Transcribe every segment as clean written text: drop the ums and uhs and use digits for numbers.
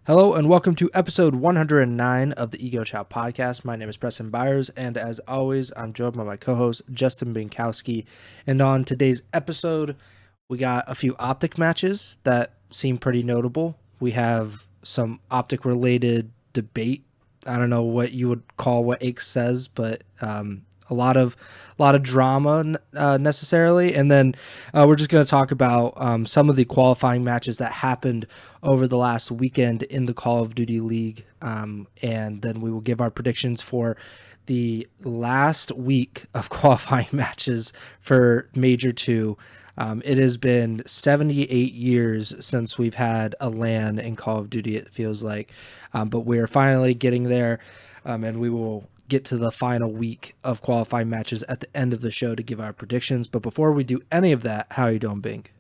Hello and welcome to episode 109 of the Ego Chall Podcast. My name is Preston Byers, and as always, I'm joined by my co-host Justin Binkowski. And on today's episode, we got a few OpTic matches that seem pretty notable. We have some OpTic related debate. I don't know what you would call what Ake says, but a lot of drama necessarily, and then we're just going to talk about some of the qualifying matches that happened over the last weekend in the Call of Duty League, and then we will give our predictions for the last week of qualifying matches for Major 2. It has been 78 years since we've had a LAN in Call of Duty, it feels like, but we're finally getting there, and we will get to the final week of qualifying matches at the end of the show to give our predictions. But before we do any of that, how are you doing, Bink?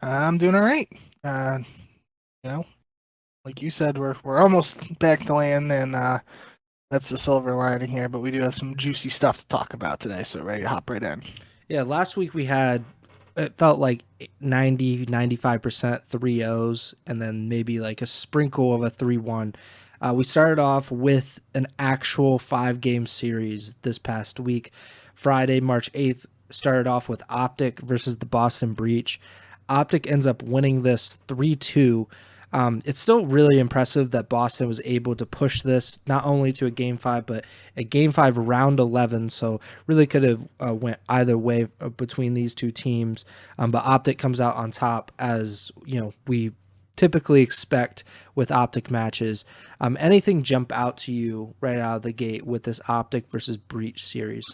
I'm doing all right. Like you said, we're almost back to land, and that's the silver lining here. But we do have some juicy stuff to talk about today, so ready to hop right in. Yeah, last week we had, it felt like 95% 3-0s, and then maybe like a sprinkle of a 3-1. We started off with an actual 5-game series this past week. Friday, March 8th, started off with OpTic versus the Boston Breach. OpTic ends up winning this 3-2. It's still really impressive that Boston was able to push this not only to a Game 5, but a Game 5 round 11, so really could have went either way between these two teams. But OpTic comes out on top, as we typically expect with OpTic matches. Anything jump out to you right out of the gate with this OpTic versus Breach series?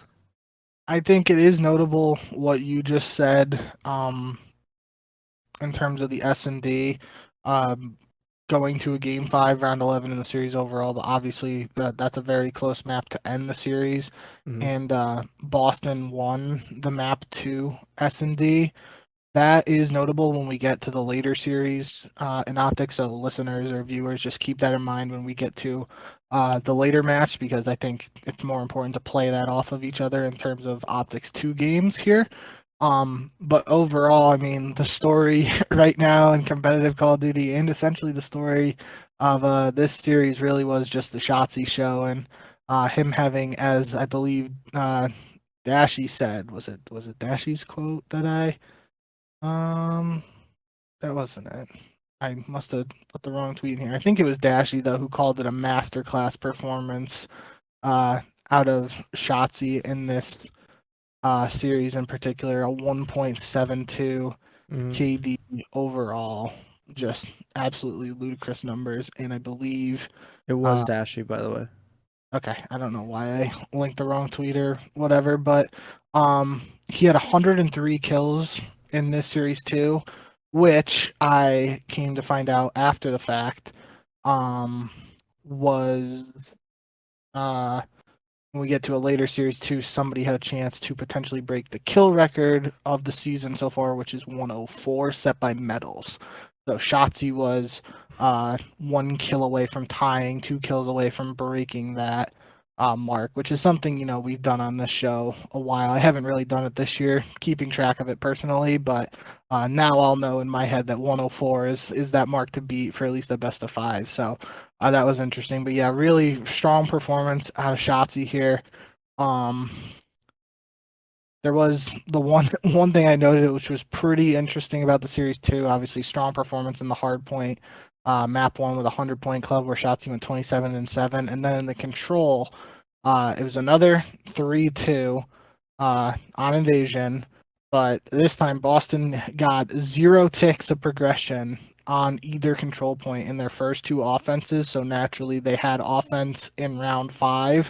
I think it is notable what you just said in terms of the S&D going to a Game 5, round 11 in the series overall, but obviously that's a very close map to end the series, and Boston won the map to S&D. That is notable when we get to the later series in OpTic, so listeners or viewers just keep that in mind when we get to the later match, because I think it's more important to play that off of each other in terms of OpTic's 2 games here. But overall, I mean, the story right now in competitive Call of Duty, and essentially the story of this series, really was just the Shotzzy show, and him having, as I believe Dashy said, was it Dashy's quote that that wasn't it. I must have put the wrong tweet in here. I think it was Dashy, though, who called it a masterclass performance out of Shotzzy in this series in particular, a 1.72 KD overall. Just absolutely ludicrous numbers, and I believe it was Dashy, by the way. Okay, I don't know why I linked the wrong tweet or whatever, but he had 103 kills in this series too, which I came to find out after the fact was when we get to a later series too, somebody had a chance to potentially break the kill record of the season so far, which is 104, set by Medals. So Shotzzy was 1 kill away from tying, 2 kills away from breaking that mark, which is something we've done on this show a while. I haven't really done it this year, keeping track of it personally, but now I'll know in my head that 104 is that mark to beat for at least a best of 5. So that was interesting. But yeah, really strong performance out of Shotzzy here. There was the one thing I noted, which was pretty interesting about the series too. Obviously, strong performance in the hard point. Map 1 with a 100-point club where Shotzzy went 27-7, and then in the control, it was another 3-2 on Invasion, but this time Boston got 0 ticks of progression on either control point in their first 2 offenses, so naturally they had offense in round 5,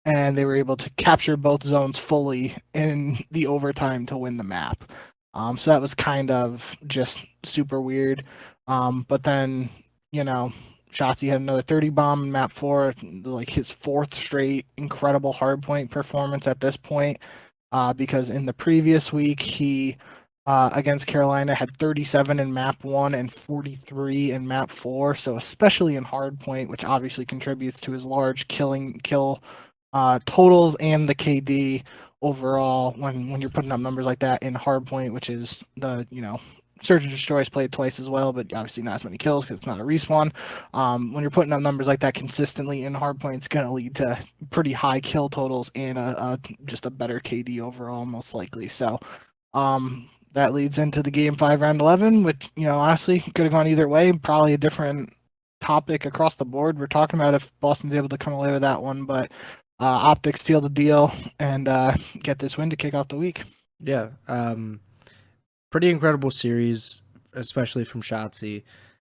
and they were able to capture both zones fully in the overtime to win the map. So that was kind of just super weird. But then, Shotzzy had another 30 bomb in map 4, like his 4th straight incredible hardpoint performance at this point, because in the previous week, he, against Carolina, had 37 in map 1 and 43 in map 4, so especially in hardpoint, which obviously contributes to his large kill totals and the KD overall when you're putting up numbers like that in hardpoint, which is the Search and Destroy's played twice as well, but obviously not as many kills because it's not a respawn. When you're putting up numbers like that consistently in hardpoint, it's going to lead to pretty high kill totals and just a better KD overall, most likely. So that leads into the Game 5 Round 11, which, honestly, could have gone either way. Probably a different topic across the board. We're talking about if Boston's able to come away with that one, but OpTic seal the deal and get this win to kick off the week. Yeah. Pretty incredible series, especially from Shotzzy.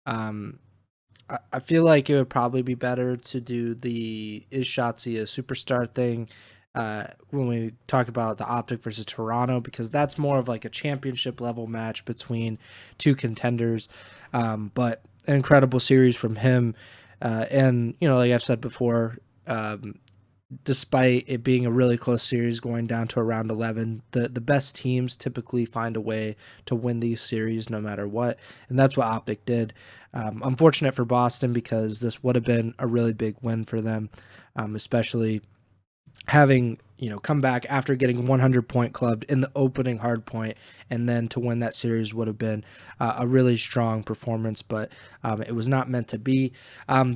I feel like it would probably be better to do the is Shotzzy a superstar thing when we talk about the OpTic versus Toronto, because that's more of like a championship level match between two contenders. But an incredible series from him. And, like I've said before, despite it being a really close series going down to around 11, the best teams typically find a way to win these series no matter what, and that's what OpTic did. Unfortunate for Boston because this would have been a really big win for them, especially having come back after getting 100-point clubbed in the opening hard point, and then to win that series would have been a really strong performance, but it was not meant to be.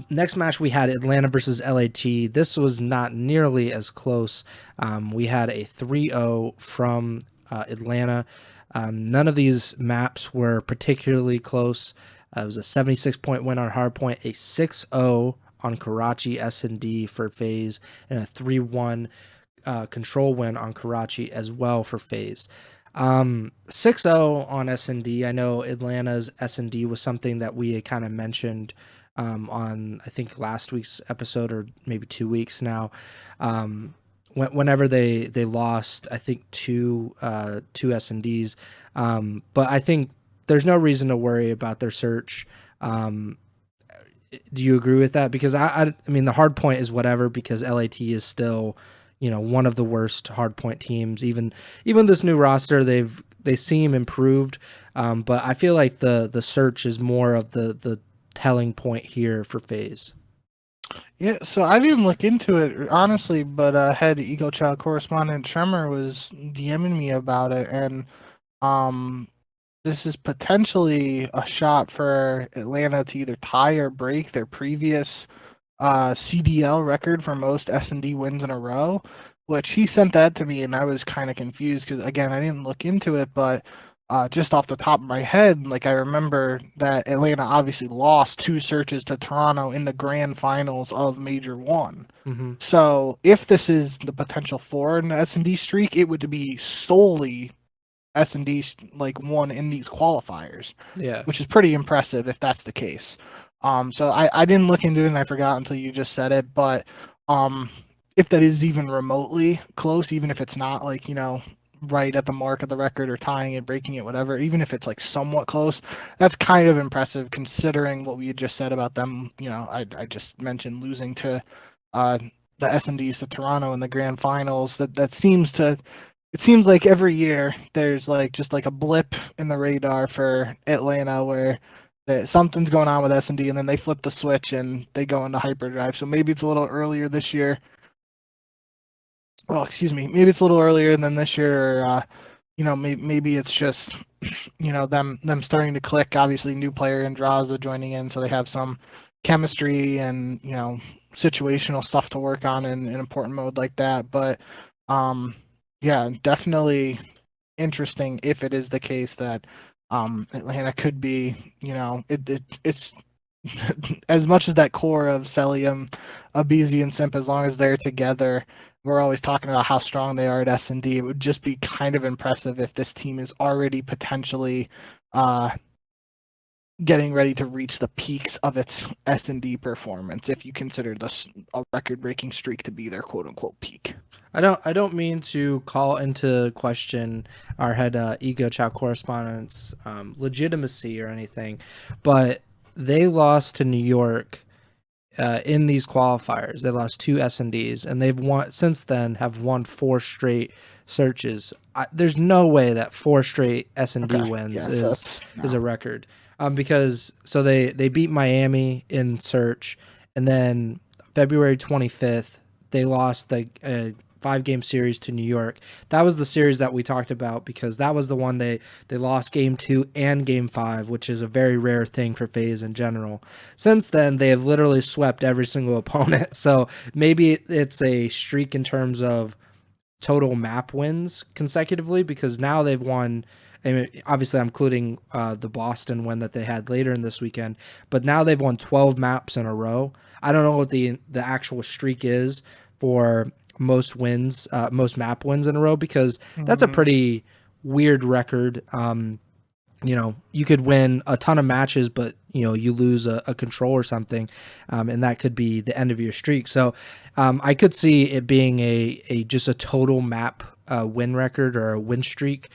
Next match we had Atlanta versus LAT. This was not nearly as close. We had a 3-0 from Atlanta. None of these maps were particularly close. It was a 76-point win on hardpoint, a 6-0 on Karachi S&D for FaZe, and a 3-1 control win on Karachi as well for FaZe. 6-0 on S&D. I know Atlanta's S&D was something that we had kind of mentioned on, I think, last week's episode, or maybe 2 weeks now. Whenever they lost, I think, two S&Ds. But I think there's no reason to worry about their search. Do you agree with that? Because I mean, the hard point is whatever, because LAT is still, one of the worst hard point teams. Even this new roster, they seem improved, but I feel like the search is more of the telling point here for FaZe. Yeah, so I didn't look into it honestly, but head Ego Chall correspondent Tremor was DMing me about it, and this is potentially a shot for Atlanta to either tie or break their previous CDL record for most S&D wins in a row, which he sent that to me, and I was kind of confused because, again, I didn't look into it, but just off the top of my head, like, I remember that Atlanta obviously lost 2 searches to Toronto in the grand finals of Major 1. Mm-hmm. So if this is the potential for an S&D streak, it would be solely S&D like won in these qualifiers, Yeah, which is pretty impressive if that's the case. So I didn't look into it, and I forgot until you just said it, but if that is even remotely close, even if it's not like, right at the mark of the record or tying it, breaking it, whatever, even if it's like somewhat close, that's kind of impressive considering what we had just said about them. I just mentioned losing to the S&Ds to Toronto in the grand finals. That seems to, it seems like every year there's like just like a blip in the radar for Atlanta where something's going on with S&D, and then they flip the switch and they go into hyperdrive. So maybe it's a little earlier this year. Well, excuse me. Maybe it's a little earlier than this year. Or, maybe it's just them starting to click. Obviously, new player Andraza joining in, so they have some chemistry and situational stuff to work on in an important mode like that. But yeah, definitely interesting if it is the case that Atlanta could be, it's as much as that core of Celium, Abizi, and Simp, as long as they're together, we're always talking about how strong they are at S&D. It would just be kind of impressive if this team is already potentially getting ready to reach the peaks of its S&D performance, if you consider this a record-breaking streak to be their quote-unquote peak. I don't mean to call into question our head Ego Chall correspondent's legitimacy or anything, but they lost to New York in these qualifiers. They lost 2 S&Ds, and they've won since then. Have won 4 straight searches. There's no way that 4 straight S&D wins is a record. Because so they beat Miami in search, and then February 25th they lost the 5-game series to New York. That was the series that we talked about because that was the one they lost game 2 and game 5, which is a very rare thing for FaZe in general. Since then, they have literally swept every single opponent. So maybe it's a streak in terms of total map wins consecutively because now they've won. I mean, obviously, I'm including the Boston win that they had later in this weekend, but now they've won 12 maps in a row. I don't know what the actual streak is for most wins, most map wins in a row, because that's a pretty weird record. You could win a ton of matches, but you lose a control or something, and that could be the end of your streak. So I could see it being a just a total map win record or a win streak,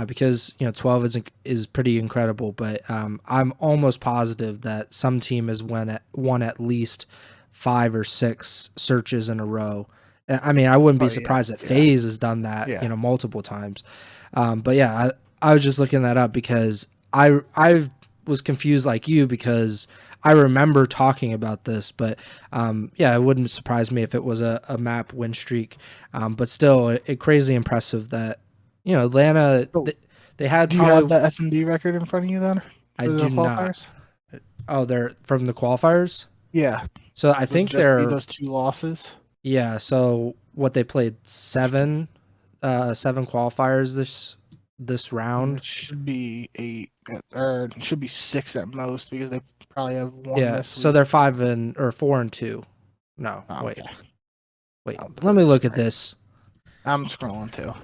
because 12 is pretty incredible. But I'm almost positive that some team has won at least 5 or 6 searches in a row. I mean, I wouldn't be surprised that FaZe has done that, multiple times. But yeah, I was just looking that up because I was confused like you because I remember talking about this, but it wouldn't surprise me if it was a map win streak. But still, it crazy impressive that Atlanta they had. Do you have the S&D record in front of you then? I do not. Oh, they're from the qualifiers. Yeah. So I think they're those 2 losses. Yeah. So what they played 7 qualifiers this round. It should be 8 or it should be 6 at most because they probably have 1 this week. So they're 4-2. No, wait. Let me look at this. I'm scrolling too.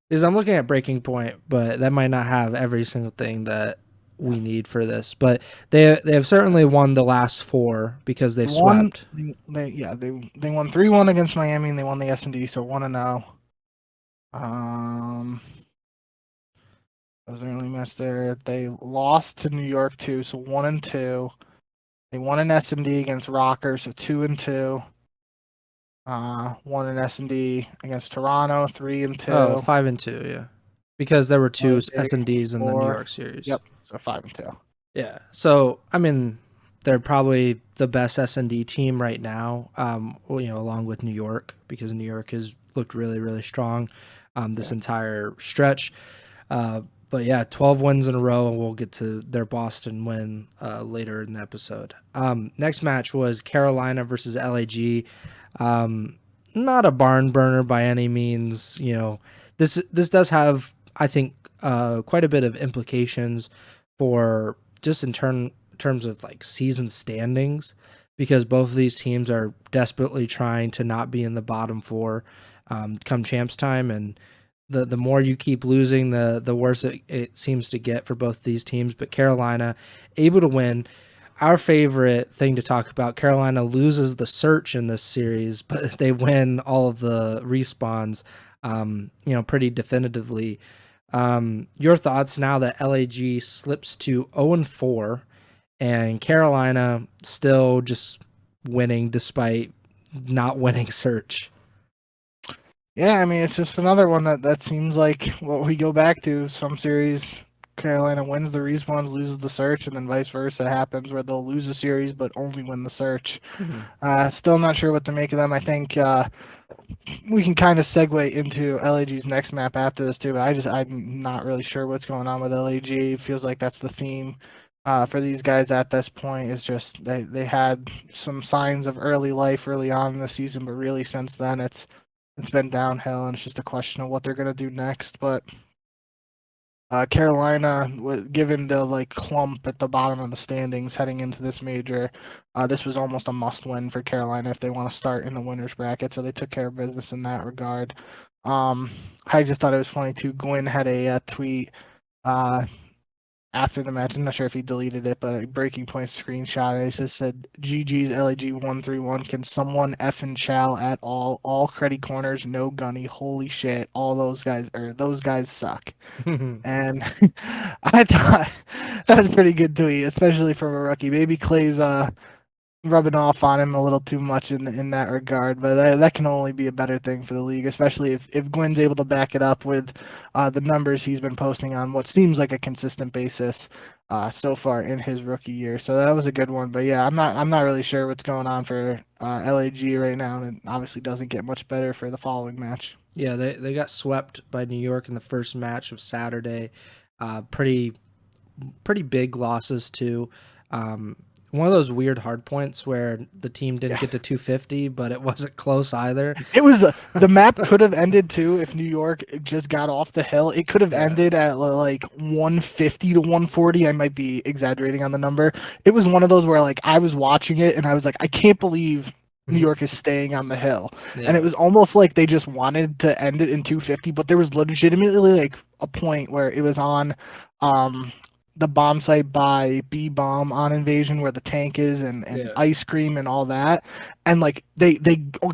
Because I'm looking at Breaking Point, but that might not have every single thing that we need for this. But they have certainly won the last 4 because they've swept. They won 3-1 against Miami and they won the S&D, so 1-0. Doesn't really mess there. They lost to New York too, so 1-2. They won an S&D against Rockers, so 2-2. Won an S&D against Toronto, 3-2. Oh, 5-2, yeah. Because there were 2 S&Ds in the New York series. Yep, so 5-2. Yeah. So I mean, they're probably the best S&D team right now. Along with New York, because New York has looked really, really strong this entire stretch. But yeah, 12 wins in a row, and we'll get to their Boston win later in the episode. Next match was Carolina versus LAG. Not a barn burner by any means. This does have, I think, quite a bit of implications for just in terms of like season standings, because both of these teams are desperately trying to not be in the bottom 4 come champs time, and the more you keep losing, the worse it seems to get for both these teams. But Carolina able to win. Our favorite thing to talk about, Carolina loses the search in this series, but they win all of the respawns, pretty definitively. Your thoughts now that LAG slips to 0-4 and Carolina still just winning despite not winning search? Yeah, I mean, it's just another one that seems like what we go back to. Some series, Carolina wins the respawns, loses the search, and then vice versa happens where they'll lose a series but only win the search. Still not sure what to make of them. I think we can kind of segue into LAG's next map after this too, but I'm not really sure what's going on with LAG. It feels like that's the theme for these guys at this point. Is just they had some signs of early life early on in the season, but really since then it's been downhill, and it's just a question of what they're going to do next. But Carolina, given the clump at the bottom of the standings heading into this major, this was almost a must-win for Carolina if they want to start in the winners bracket. So they took care of business in that regard. I just thought it was funny too. Gwyn had a tweet after the match. I'm not sure if he deleted it, but a Breaking Point screenshot. It just said, "GG's LAG 131. Can someone effing chow at all? All credit corners, no gunny. Holy shit! All those guys suck." And I thought that was a pretty good tweet, especially from a rookie. Maybe Clay's rubbing off on him a little too much in that regard, but that can only be a better thing for the league, especially if Gwyn's able to back it up with the numbers he's been posting on what seems like a consistent basis so far in his rookie year. So that was a good one. But yeah, I'm not really sure what's going on for LAG right now, and it obviously doesn't get much better for the following match. Yeah, they got swept by New York in the first match of Saturday. Pretty big losses too. Um, One of those weird hard points where the team didn't Yeah. get to 250, but it wasn't close either. It was the map could have ended too if New York just got off the hill. It could have Yeah. ended at like 150 to 140. I might be exaggerating on the number. It was one of those where like I was watching it and I was like, I can't believe New York is staying on the hill. Yeah. And it was almost like they just wanted to end it in 250, but there was legitimately like a point where it was on the bomb site by B Bomb on Invasion where the tank is and Yeah. ice cream and all that. And like they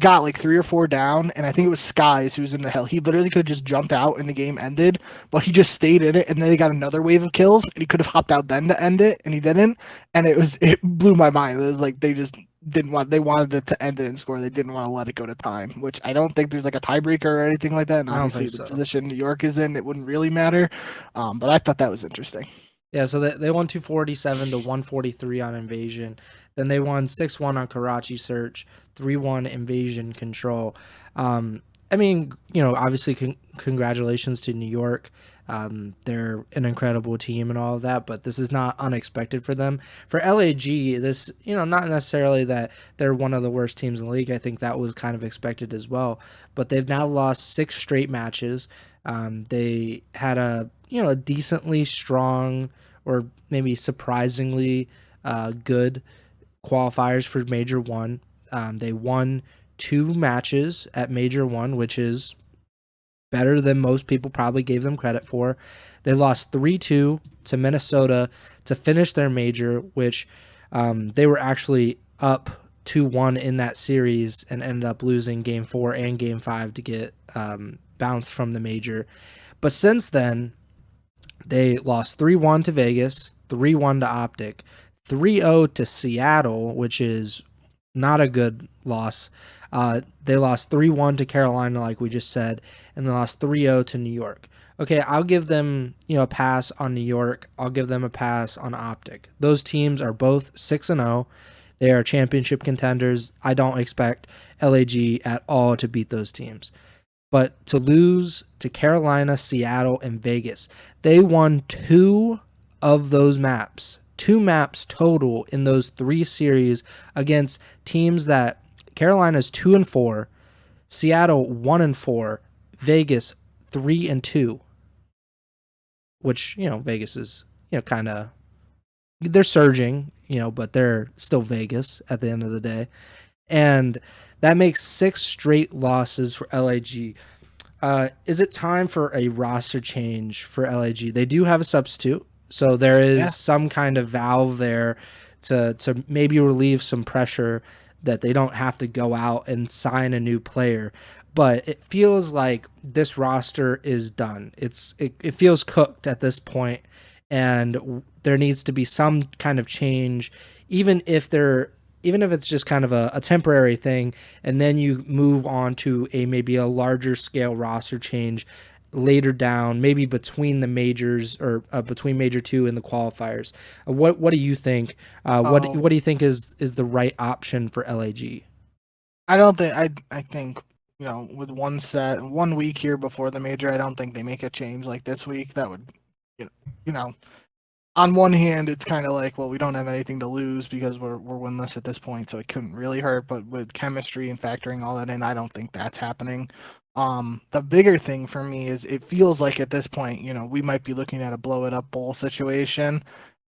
got like 3 or 4 down, and I think it was Skies who was in the hill. He literally could have just jumped out and the game ended, but he just stayed in it, and then they got another wave of kills, and he could have hopped out then to end it, and he didn't. And it blew my mind. It was like they just they wanted it to end it and score. They didn't want to let it go to time, which I don't think there's like a tiebreaker or anything like that. And I don't obviously think the so. position New York is in, it wouldn't really matter. But I thought that was interesting. Yeah, so they won 247 to 143 on Invasion. Then they won 6-1 on Karachi Search, 3-1 Invasion Control. I mean, obviously congratulations to New York. They're an incredible team and all of that, but this is not unexpected for them. For LAG, this, not necessarily that they're one of the worst teams in the league. I think that was kind of expected as well. But they've now lost 6 straight matches. They had a decently strong or maybe surprisingly good qualifiers for Major 1. They won 2 matches at Major 1, which is better than most people probably gave them credit for. They lost 3-2 to Minnesota to finish their major, which they were actually up 2-1 in that series and ended up losing Game 4 and Game 5 to get bounced from the major. But since then, they lost 3-1 to Vegas, 3-1 to OpTic, 3-0 to Seattle, which is not a good loss. They lost 3-1 to Carolina, like we just said, and they lost 3-0 to New York. Okay, I'll give them a pass on New York. I'll give them a pass on OpTic. Those teams are both 6-0. They are championship contenders. I don't expect LAG at all to beat those teams. But to lose to Carolina, Seattle, and Vegas, they won 2 of those maps. 2 maps total in those 3 series against teams that Carolina's 2-4, Seattle 1-4, Vegas 3-2. Which, Vegas is, kind of, they're surging, but they're still Vegas at the end of the day. And that makes 6 straight losses for LAG. Is it time for a roster change for LAG? They do have a substitute, so there is some kind of valve there to maybe relieve some pressure that they don't have to go out and sign a new player. But it feels like this roster is done. It feels cooked at this point, and there needs to be some kind of change, even if it's just kind of a temporary thing, and then you move on to maybe a larger scale roster change later down, maybe between the majors or between Major 2 and the qualifiers. What do you think? What do you think is the right option for LAG? I don't think I think with 1 week here before the major, I don't think they make a change like this week. That would on one hand, it's kind of like, well, we don't have anything to lose because we're winless at this point, so it couldn't really hurt. But with chemistry and factoring all that in, I don't think that's happening. The bigger thing for me is it feels like at this point, we might be looking at a blow it up bowl situation,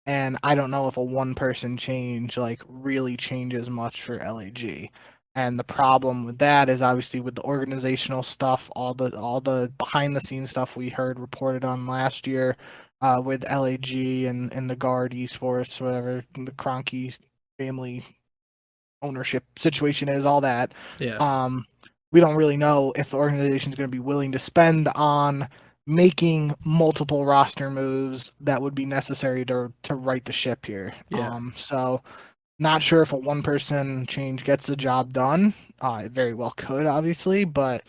and I don't know if a 1-person change like really changes much for LAG. And the problem with that is obviously with the organizational stuff, all the behind the scenes stuff we heard reported on last year. With LAG and the Guard Esports, whatever the Kroenke family ownership situation is, all that. Yeah. We don't really know if the organization is going to be willing to spend on making multiple roster moves that would be necessary to right the ship here. Yeah. So not sure if a 1-person change gets the job done. It very well could, obviously, but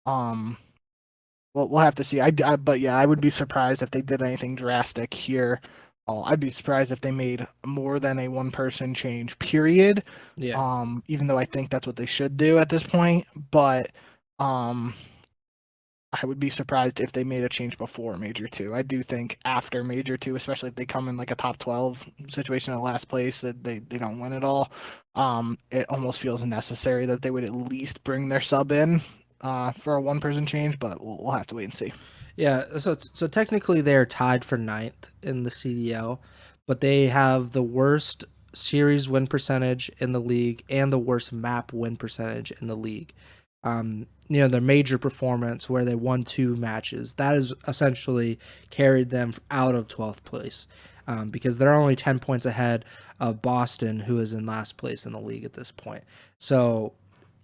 we'll have to see. But yeah, I would be surprised if they did anything drastic here Oh, I'd be surprised if they made more than a one-person change, period. Yeah. Even though I think that's what they should do at this point, but um, I would be surprised if they made a change before Major Two. I do think after Major Two, especially if they come in like a top 12 situation at last place, that they don't win it all. It almost feels necessary that they would at least bring their sub in for a one-person change, but we'll have to wait and see. Yeah, so technically they're tied for ninth in the CDL, but they have the worst series win percentage in the league and the worst map win percentage in the league. Their major performance where they won 2 matches that has essentially carried them out of 12th place, because they're only 10 points ahead of Boston, who is in last place in the league at this point. So,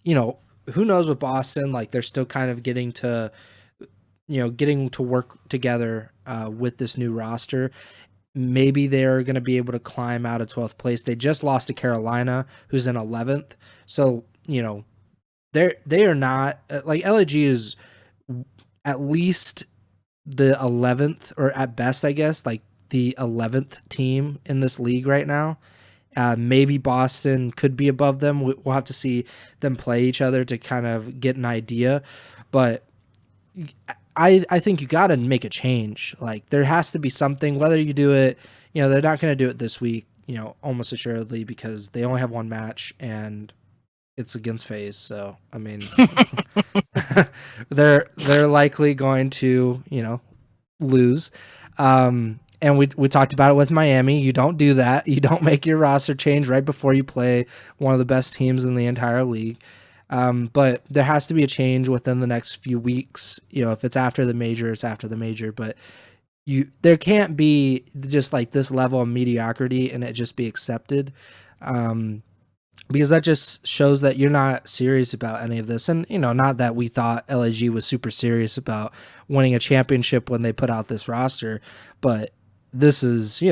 who knows with Boston? Like they're still kind of getting to work together with this new roster. Maybe they're going to be able to climb out of 12th place. They just lost to Carolina, who's in 11th. So, they are not like LAG is at least the 11th, or at best, I guess, like the 11th team in this league right now. Maybe Boston could be above them. We'll have to see them play each other to kind of get an idea. But I think you got to make a change. Like there has to be something, whether you do it, they're not going to do it this week, almost assuredly, because they only have one match and it's against FaZe. So, I mean, they're likely going to, lose. And we talked about it with Miami. You don't do that. You don't make your roster change right before you play one of the best teams in the entire league. But there has to be a change within the next few weeks. If it's after the major, it's after the major. But there can't be just like this level of mediocrity and it just be accepted, because that just shows that you're not serious about any of this. And not that we thought LAG was super serious about winning a championship when they put out this roster, but this is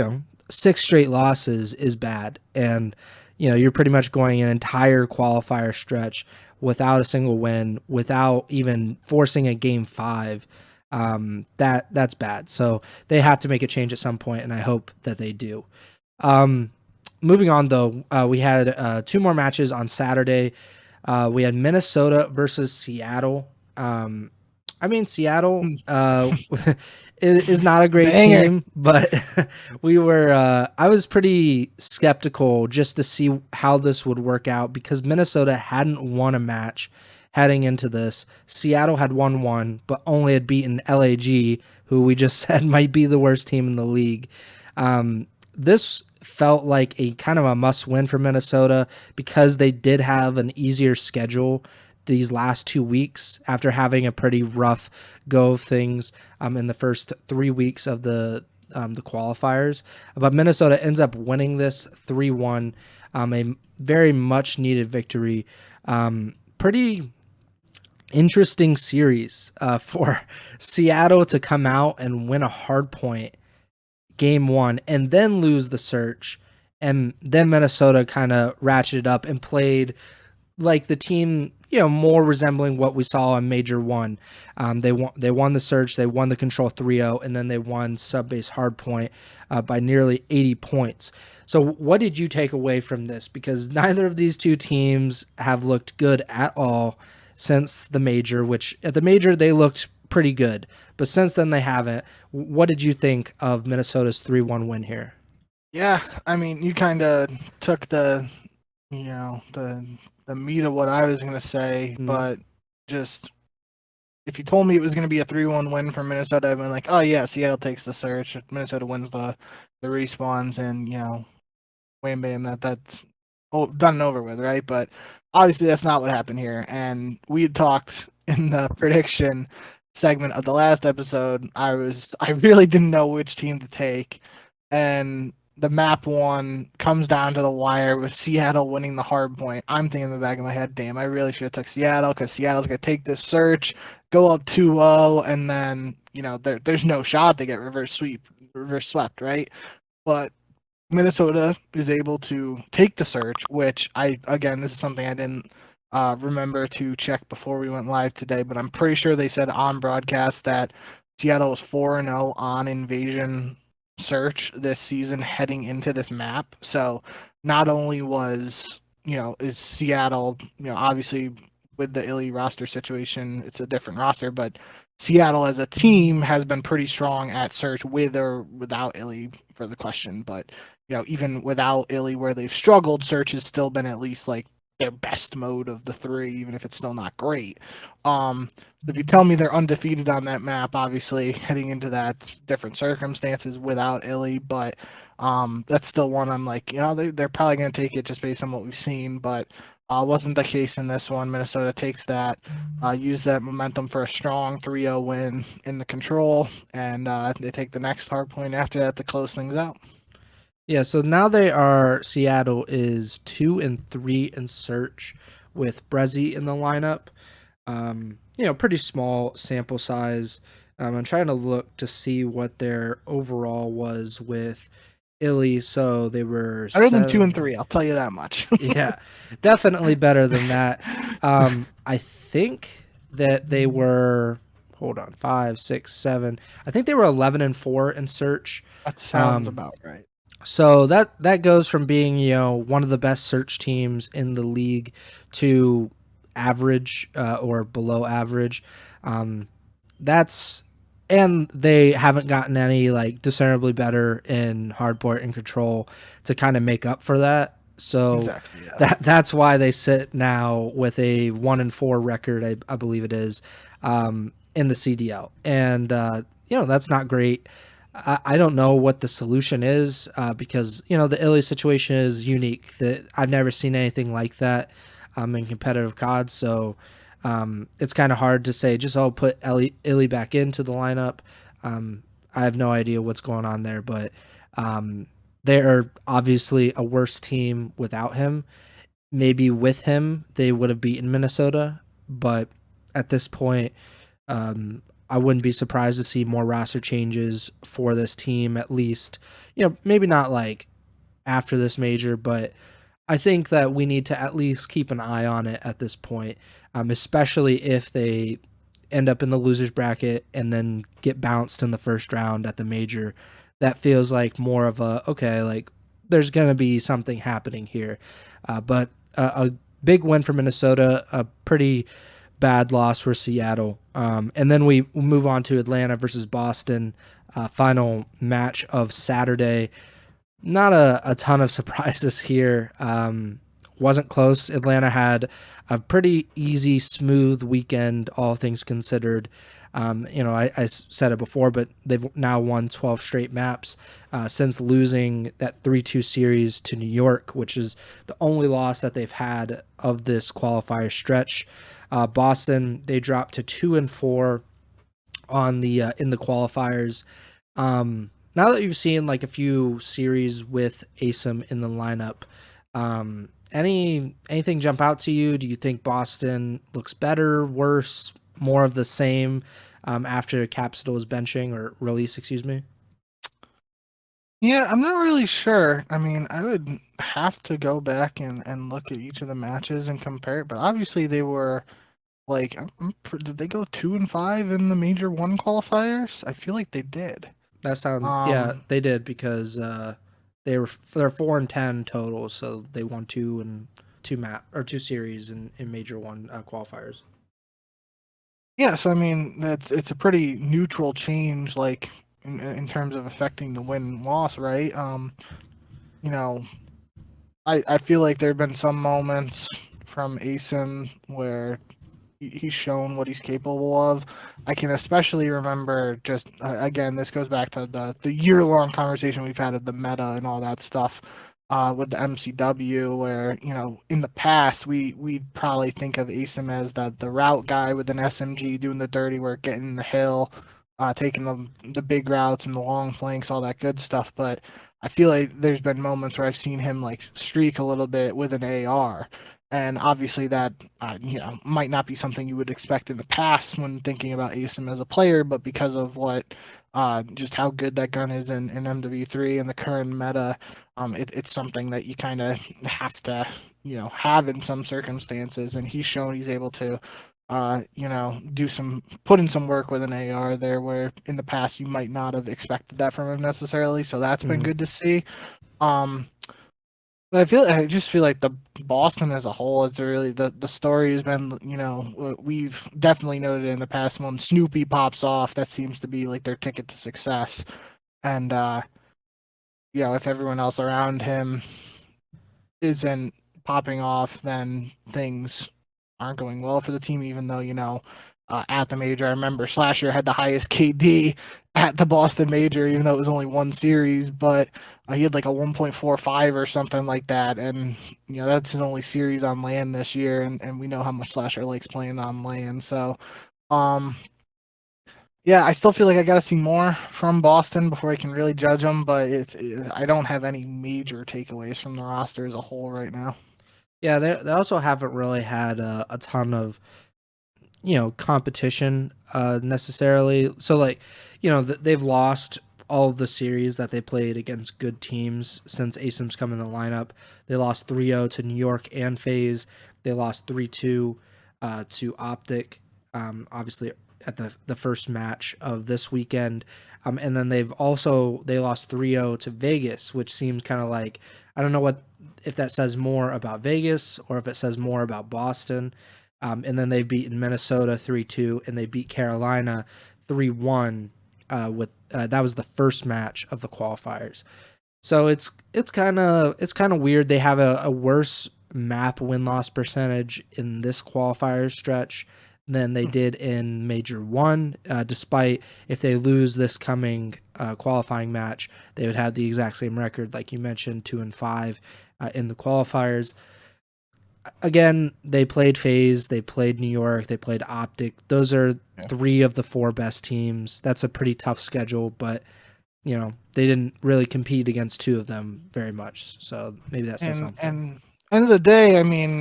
6 straight losses is bad, and you're pretty much going an entire qualifier stretch without a single win, without even forcing a game 5. That's bad. So they have to make a change at some point, and I hope that they do. Moving on, though, we had 2 more matches on Saturday. We had Minnesota versus Seattle. Seattle is not a great team, but I was pretty skeptical just to see how this would work out, because Minnesota hadn't won a match heading into this. Seattle had won one, but only had beaten LAG, who we just said might be the worst team in the league. This felt like a kind of a must win for Minnesota, because they did have an easier schedule these last 2 weeks after having a pretty rough go of things in the first 3 weeks of the qualifiers. But Minnesota ends up winning this 3-1, a very much needed victory. Pretty interesting series for Seattle to come out and win a hard point game 1 and then lose the search, and then Minnesota kind of ratcheted up and played like the team, more resembling what we saw in Major 1. They won the search, they won the Control 3-0, and then they won sub-base hardpoint by nearly 80 points. So what did you take away from this? Because neither of these two teams have looked good at all since the Major, which at the Major they looked pretty good, but since then they haven't. What did you think of Minnesota's 3-1 win here? Yeah, I mean, you kind of took the meat of what I was going to say, but just if you told me it was going to be a 3-1 win for Minnesota, I'd been like, oh yeah, Seattle takes the search, Minnesota wins the respawns, and wham bam, that's done and over with, right? But obviously that's not what happened here, and we had talked in the prediction segment of the last episode. I really didn't know which team to take, and the map 1 comes down to the wire with Seattle winning the hard point. I'm thinking in the back of my head, damn, I really should have took Seattle, because Seattle's going to take this search, go up 2-0, and then, there's no shot they get reverse swept, right? But Minnesota is able to take the search, which this is something I didn't remember to check before we went live today, but I'm pretty sure they said on broadcast that Seattle was 4-0 on Invasion search this season heading into this map. So not only is Seattle, obviously with the Illy roster situation, it's a different roster, but Seattle as a team has been pretty strong at search with or without Illy for the question. But, even without Illy where they've struggled, search has still been at least like their best mode of the three, even if it's still not great. If you tell me they're undefeated on that map, obviously heading into that different circumstances without Illy, but that's still one I'm like, they're probably going to take it just based on what we've seen, but wasn't the case in this one. Minnesota takes that, use that momentum for a strong 3-0 win in the control, and they take the next hard point after that to close things out. Yeah, so now Seattle is 2-3 in search with Brezzy in the lineup. Pretty small sample size. I'm trying to look to see what their overall was with Illy. So they were better than 2-3. I'll tell you that much. Yeah, definitely better than that. I think that they were. Hold on, 5, 6, 7. I think they were 11-4 in search. That sounds about right. So that goes from being one of the best search teams in the league to average or below average. And they haven't gotten any like discernibly better in hardport and control to kind of make up for that. So exactly, yeah. that's why they sit now with a 1-4 record, I believe it is, in the CDL, and that's not great. I don't know what the solution is because the Illy situation is unique. That I've never seen anything like that in competitive COD. So it's kind of hard to say just put Illy back into the lineup. I have no idea what's going on there, but they are obviously a worse team without him. Maybe with him they would have beaten Minnesota, but at this point, I wouldn't be surprised to see more roster changes for this team, at least, maybe not like after this major, but I think that we need to at least keep an eye on it at this point, especially if they end up in the losers bracket and then get bounced in the first round at the major. That feels like more of like there's going to be something happening here. But a big win for Minnesota, a pretty bad loss for Seattle. And then we move on to Atlanta versus Boston, final match of Saturday. Not a ton of surprises here. Wasn't close. Atlanta had a pretty easy, smooth weekend, all things considered. I said it before, but they've now won 12 straight maps since losing that 3-2 series to New York, which is the only loss that they've had of this qualifier stretch. Boston, they dropped to 2-4 on the in the qualifiers. Now that you've seen like a few series with ASIM in the lineup, anything jump out to you? Do you think Boston looks better, worse, more of the same after Capsule benching or release? Excuse me. Yeah, I'm not really sure. I mean, I would have to go back and look at each of the matches and compare it, but obviously they were like, did they go 2-5 in the Major 1 qualifiers? I feel like they did. That sounds yeah, they did because they're 4-10 total, so they won 2 series in Major 1 qualifiers. Yeah, so I mean it's a pretty neutral change, like in terms of affecting the win loss, right? I feel like there have been some moments from ASIM where he's shown what he's capable of. I can especially remember just again, this goes back to the year-long conversation we've had of the meta and all that stuff with the MCW, where in the past we probably think of ASIM as the route guy with an SMG doing the dirty work, getting the hill, taking the big routes and the long flanks, all that good stuff. But I feel like there's been moments where I've seen him like streak a little bit with an AR. And obviously that might not be something you would expect in the past when thinking about ASIM as a player, but because of what just how good that gun is in MW3 and the current meta, it's something that you kind of have to have in some circumstances, and he's shown he's able to put in some work with an AR there where in the past you might not have expected that from him necessarily. So that's been Mhm. good to see. Um, but I just feel like the Boston as a whole, it's really the story has been, we've definitely noted in the past when Snoopy pops off, that seems to be like their ticket to success. And if everyone else around him isn't popping off, then things aren't going well for the team. Even though at the major, I remember Slasher had the highest KD at the Boston major, even though it was only one series, but he had like a 1.45 or something like that, and that's his only series on land this year, and we know how much Slasher likes playing on land. So, um, yeah, I still feel like I got to see more from Boston before I can really judge them, but I don't have any major takeaways from the roster as a whole right now. Yeah, they also haven't really had a ton of competition necessarily. So like, they've lost all of the series that they played against good teams since ASIM's come in the lineup. They lost 3-0 to New York and FaZe. They lost 3-2 to OpTic, obviously at the first match of this weekend. And then they lost 3-0 to Vegas, which seems kind of like, I don't know if that says more about Vegas or if it says more about Boston. And then they've beaten Minnesota 3-2, and they beat Carolina 3-1. That was the first match of the qualifiers. So it's kind of weird. They have a worse map win loss percentage in this qualifier stretch than they did in Major One. Despite if they lose this coming qualifying match, they would have the exact same record, like you mentioned, 2-5 in the qualifiers. Again, they played FaZe, they played New York, they played OpTic. Those are Yeah. 3 of the 4 best teams. That's a pretty tough schedule, but they didn't really compete against 2 of them very much. So maybe that says something. And end of the day, I mean,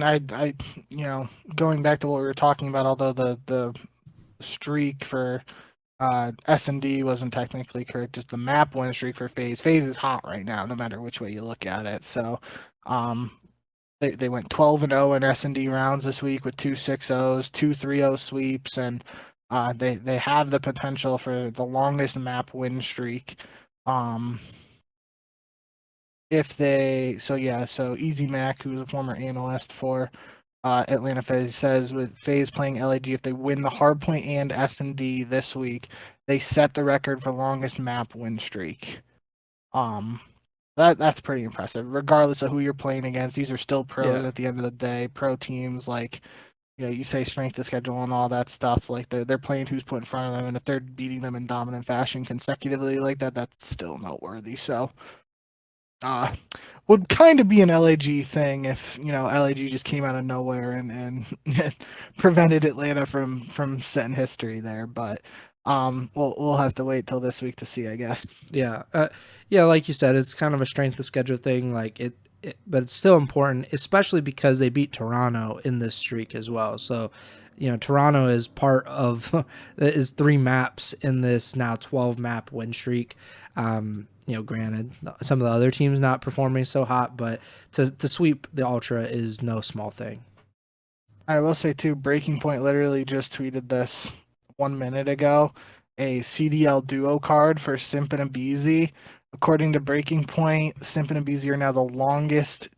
going back to what we were talking about, although the streak for S&D wasn't technically correct, just the map win streak for FaZe. FaZe is hot right now, no matter which way you look at it. So, um, they went 12-0 in S&D rounds this week with 2 6-0s, 2 3-0 sweeps, and they have the potential for the longest map win streak. So Easy Mac, who's a former analyst for Atlanta FaZe, says with FaZe playing LAG, if they win the hardpoint and S&D this week, they set the record for longest map win streak. Um, that's pretty impressive, regardless of who you're playing against. These are still pros Yeah. at the end of the day. Pro teams, like, you say strength of schedule and all that stuff. Like they're playing who's put in front of them, and if they're beating them in dominant fashion consecutively like that, that's still noteworthy. So, uh, would kind of be an LAG thing if LAG just came out of nowhere and prevented Atlanta from setting history there. But we'll have to wait till this week to see, I guess. Yeah. Yeah, like you said, it's kind of a strength of schedule thing. Like but it's still important, especially because they beat Toronto in this streak as well. So, Toronto is part of is 3 maps in this now 12 map win streak. Granted, some of the other teams not performing so hot, but to sweep the Ultra is no small thing. I will say too, Breaking Point literally just tweeted this 1 minute ago. A CDL duo card for Simp and Abizi. According to Breaking Point, Simp and Abizi are now the longest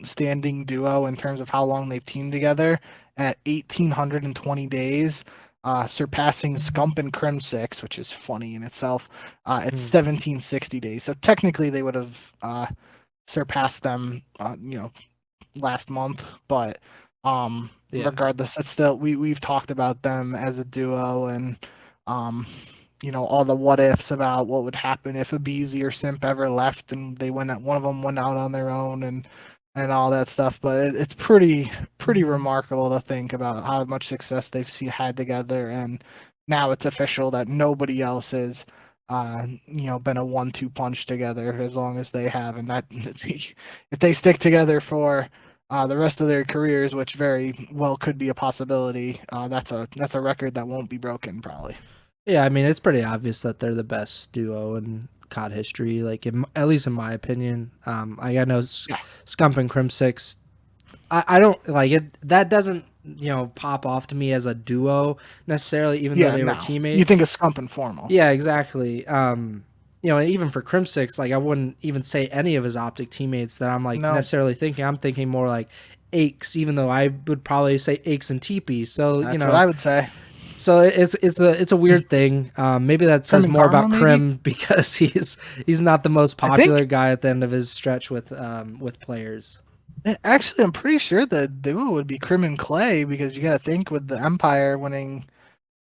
standing duo in terms of how long they've teamed together at 1,820 days, surpassing Scump and Crim 6, which is funny in itself, at 1,760 days. So technically they would have surpassed them, last month, but Yeah. regardless, it's still we've talked about them as a duo, and um, all the what ifs about what would happen if Abizi or Simp ever left and they went one of them went out on their own and all that stuff. But it's pretty remarkable to think about how much success they've had together, and now it's official that nobody else is been a 1-2 punch together as long as they have, and that if they stick together for the rest of their careers, which very well could be a possibility, that's a record that won't be broken probably. Yeah, I mean, it's pretty obvious that they're the best duo in COD history, like at least in my opinion. I know Yeah. Scump and Crim 6 I don't like it. That doesn't pop off to me as a duo necessarily, even though Yeah, they were no. You teammates. think of Scump and Formal. Yeah, exactly. And even for Crimsix, like I wouldn't even say any of his OpTic teammates that I'm like No, necessarily thinking. I'm thinking more like Aches, even though I would probably say Aches and TP. So that's what I would say. so it's a weird thing. Maybe that Crim says and more Karma, about maybe? Krim because he's not the most I popular think, guy at the end of his stretch with players. actually, I'm pretty sure the duo would be Crim and Clay because you got to think with the Empire winning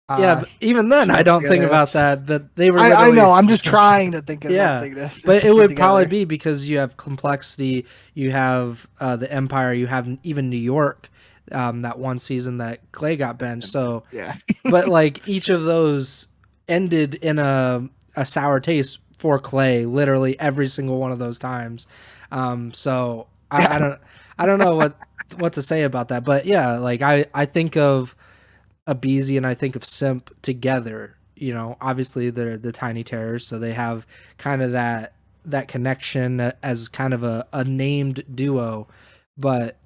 Yeah, uh, but even then, I Schmidt don't think together. about that. But they were I literally know. I'm just trying to think of yeah, something but to it put would probably together. be because you have complexity, you have the Empire, you have even New York, that one season that Clay got benched. So, Yeah. but like each of those ended in a sour taste for Clay, literally every single one of those times. So I don't know what to say about that, but yeah, like I think of Abeezy and I think of Simp together. Obviously they're the Tiny Terrors, so they have kind of that connection as kind of a named duo, but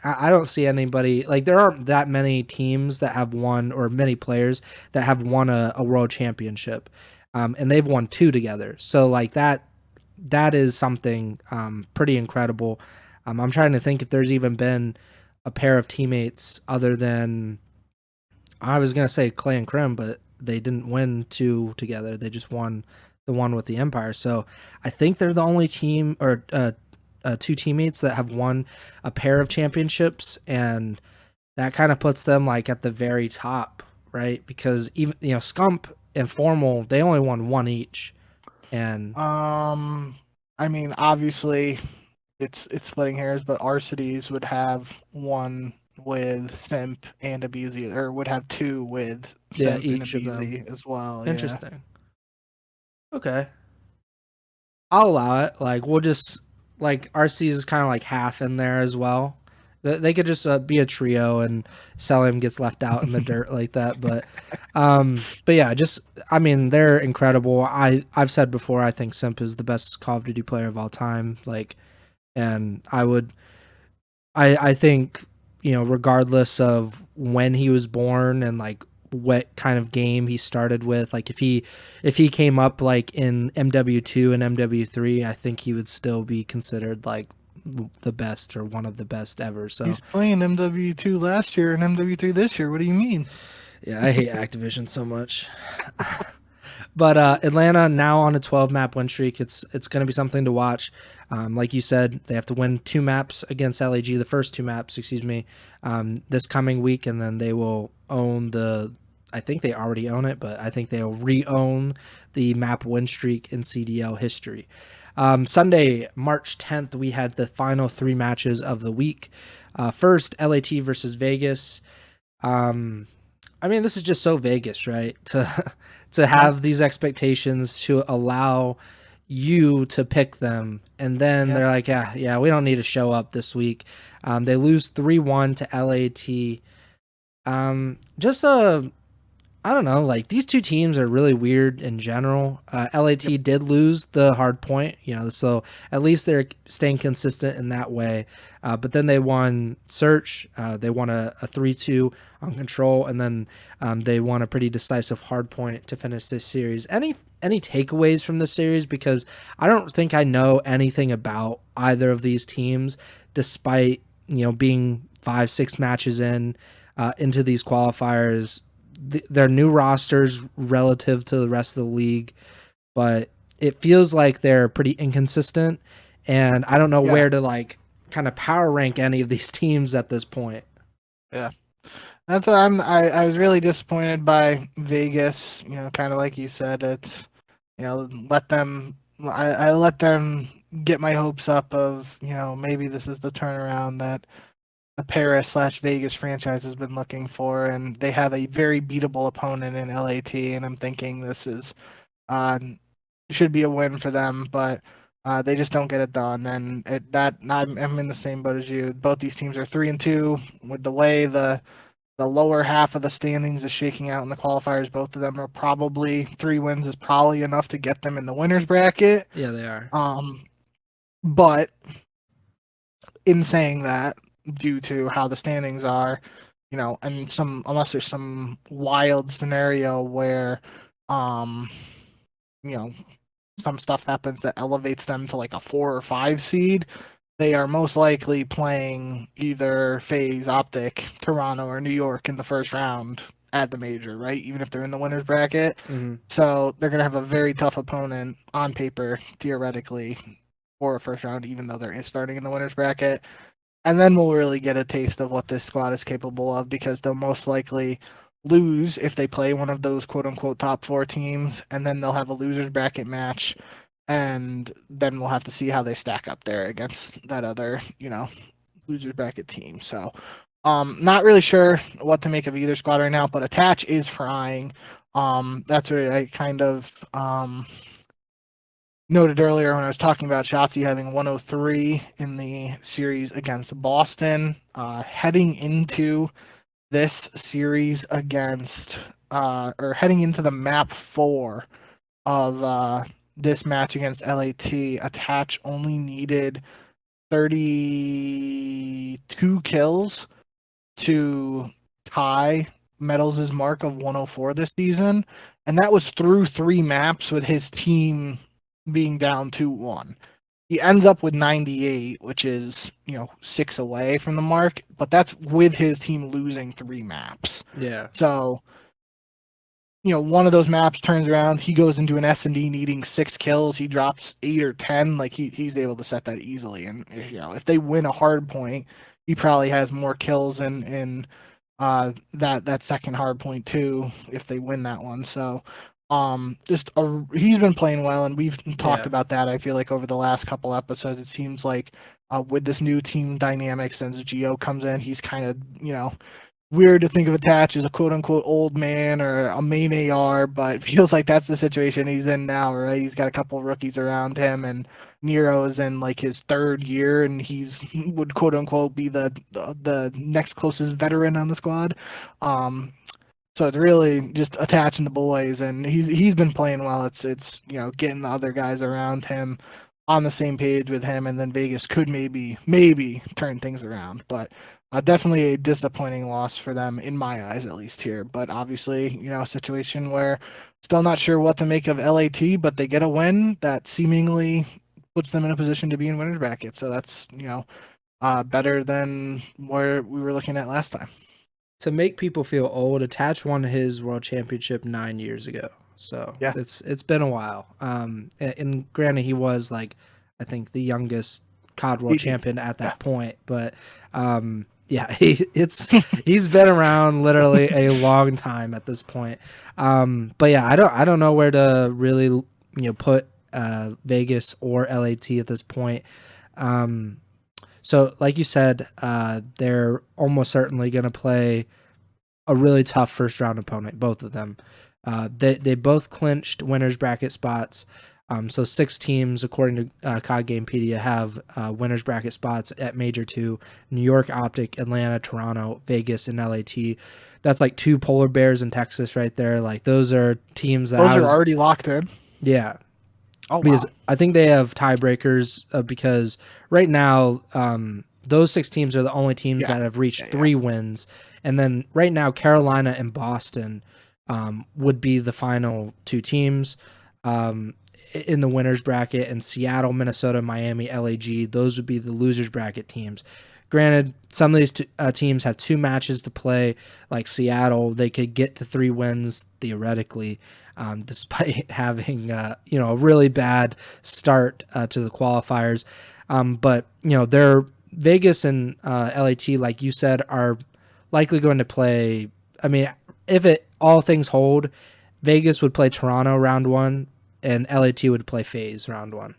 I don't see anybody like there aren't that many teams that have won or many players that have won a world championship, and they've won two together. So like that is something pretty incredible. I'm trying to think if there's even been a pair of teammates other than I was gonna say Clay and Krim, but they didn't win two together. They just won the one with the Empire. So I think they're the only team or two teammates that have won a pair of championships, and that kind of puts them like at the very top, right? Because even Scump and Formal, they only won one each, and I mean, obviously, it's splitting hairs, but Arcides would have one with Simp and Abuzi, or would have two with yeah, Simp and each of them. Abuzi as well. Yeah. Interesting. Okay. I'll allow it. Like we'll just like RC is kind of like half in there as well. They could just be a trio and Selim gets left out in the dirt like that. But yeah, just I mean they're incredible. I've said before I think Simp is the best Call of Duty player of all time. Like, and I think regardless of when he was born and like what kind of game he started with, like if he came up like in MW2 and MW3, I think he would still be considered like the best or one of the best ever. So He's playing MW2 last year and MW3 this year. What do you mean? yeah, I hate Activision so much. But Atlanta now on a 12 map win streak. It's going to be something to watch. Like you said, they have to win two maps against LAG, the first two maps, excuse me, this coming week, and then they will own the. I think they already own it, but I think they'll re-own the map win streak in CDL history. Sunday, March 10th, we had the final three matches of the week. First, LAT versus Vegas. I mean, this is just so Vegas, right? To have these expectations to allow you to pick them, and then they're like, yeah, we don't need to show up this week. They lose 3-1 to LAT. Just I don't know, like these two teams are really weird in general. LAT did lose the hard point, so at least they're staying consistent in that way. But then they won Search, they won a 3-2 on Control, and then they won a pretty decisive hard point to finish this series. Any takeaways from this series? Because I don't think I know anything about either of these teams, despite being 5-6 matches into these qualifiers. Their new rosters relative to the rest of the league, but it feels like they're pretty inconsistent, and I don't know where to like kind of power rank any of these teams at this point. Yeah. That's what I was really disappointed by Vegas, kind of like you said. It's let them I let them get my hopes up of, maybe this is the turnaround that the Paris/Vegas franchise has been looking for, and they have a very beatable opponent in LAT, and I'm thinking this is should be a win for them, but they just don't get it done, and I'm in the same boat as you. Both these teams are 3-2 with the way the lower half of the standings is shaking out in the qualifiers. Both of them are probably 3 wins is probably enough to get them in the winners bracket. Yeah, they are. But in saying that, due to how the standings are, and unless there's some wild scenario where, um, you know, some stuff happens that elevates them to like a 4 or 5 seed, they are most likely playing either FaZe, OpTic, Toronto, or New York in the first round at the major, right? Even if they're in the winners bracket. Mm-hmm. So they're going to have a very tough opponent on paper, theoretically, for a first round, even though they're starting in the winners bracket. And then we'll really get a taste of what this squad is capable of, because they'll most likely lose if they play one of those quote unquote top 4 teams, and then they'll have a losers bracket match, and then we'll have to see how they stack up there against that other, losers bracket team. So not really sure what to make of either squad right now, but Attach is frying. That's what I kind of noted earlier when I was talking about Shotzzy having 103 in the series against Boston. Heading into this series against, or heading into the map 4 of this match against LAT, Attach only needed 32 kills to tie Metals' mark of 104 this season, and that was through 3 maps with his team being down 2-1. He ends up with 98, which is, 6 away from the mark, but that's with his team losing 3 maps. Yeah. So, one of those maps turns around, he goes into an S&D needing 6 kills, he drops 8 or 10, like he's able to set that easily. And if they win a hard point, he probably has more kills in that second hard point too, if they win that one. So he's been playing well, and we've talked about that. I feel like over the last couple episodes, it seems like with this new team dynamic since Geo comes in, he's kind of, weird to think of Attach as a quote-unquote old man or a main AR, but it feels like that's the situation he's in now, right? He's got a couple of rookies around him, and Nero's in like his 3rd year, and he would quote-unquote be the next closest veteran on the squad. So it's really just attaching the boys, and he's been playing well. It's getting the other guys around him on the same page with him, and then Vegas could maybe turn things around. But definitely a disappointing loss for them, in my eyes at least here. But obviously, a situation where still not sure what to make of LAT, but they get a win that seemingly puts them in a position to be in winners bracket. So that's better than where we were looking at last time. To make people feel old, Attach won his world championship 9 years ago. So yeah, it's been a while. And granted, he was like, I think the youngest COD world champion at that point, but yeah, he's been around literally a long time at this point. But yeah, I don't know where to really put Vegas or LAT at this point. So like you said, they're almost certainly going to play a really tough first round opponent, both of them. They both clinched winners bracket spots. So 6 teams, according to COD Gamepedia, have winners bracket spots at Major 2, New York, OpTic, Atlanta, Toronto, Vegas, and LAT. That's like 2 polar bears in Texas right there. Like those are teams that are already locked in. Yeah. Oh, because wow. I think they have tiebreakers because right now those 6 teams are the only teams that have reached 3 wins. And then right now Carolina and Boston would be the final 2 teams in the winners bracket, and Seattle, Minnesota, Miami, LAG, those would be the losers bracket teams. Granted, some of these teams have 2 matches to play. Like Seattle, they could get to 3 wins theoretically, despite having a really bad start to the qualifiers. But they're Vegas and LAT, like you said, are likely going to play. I mean, if all things hold, Vegas would play Toronto round 1, and LAT would play FaZe round 1.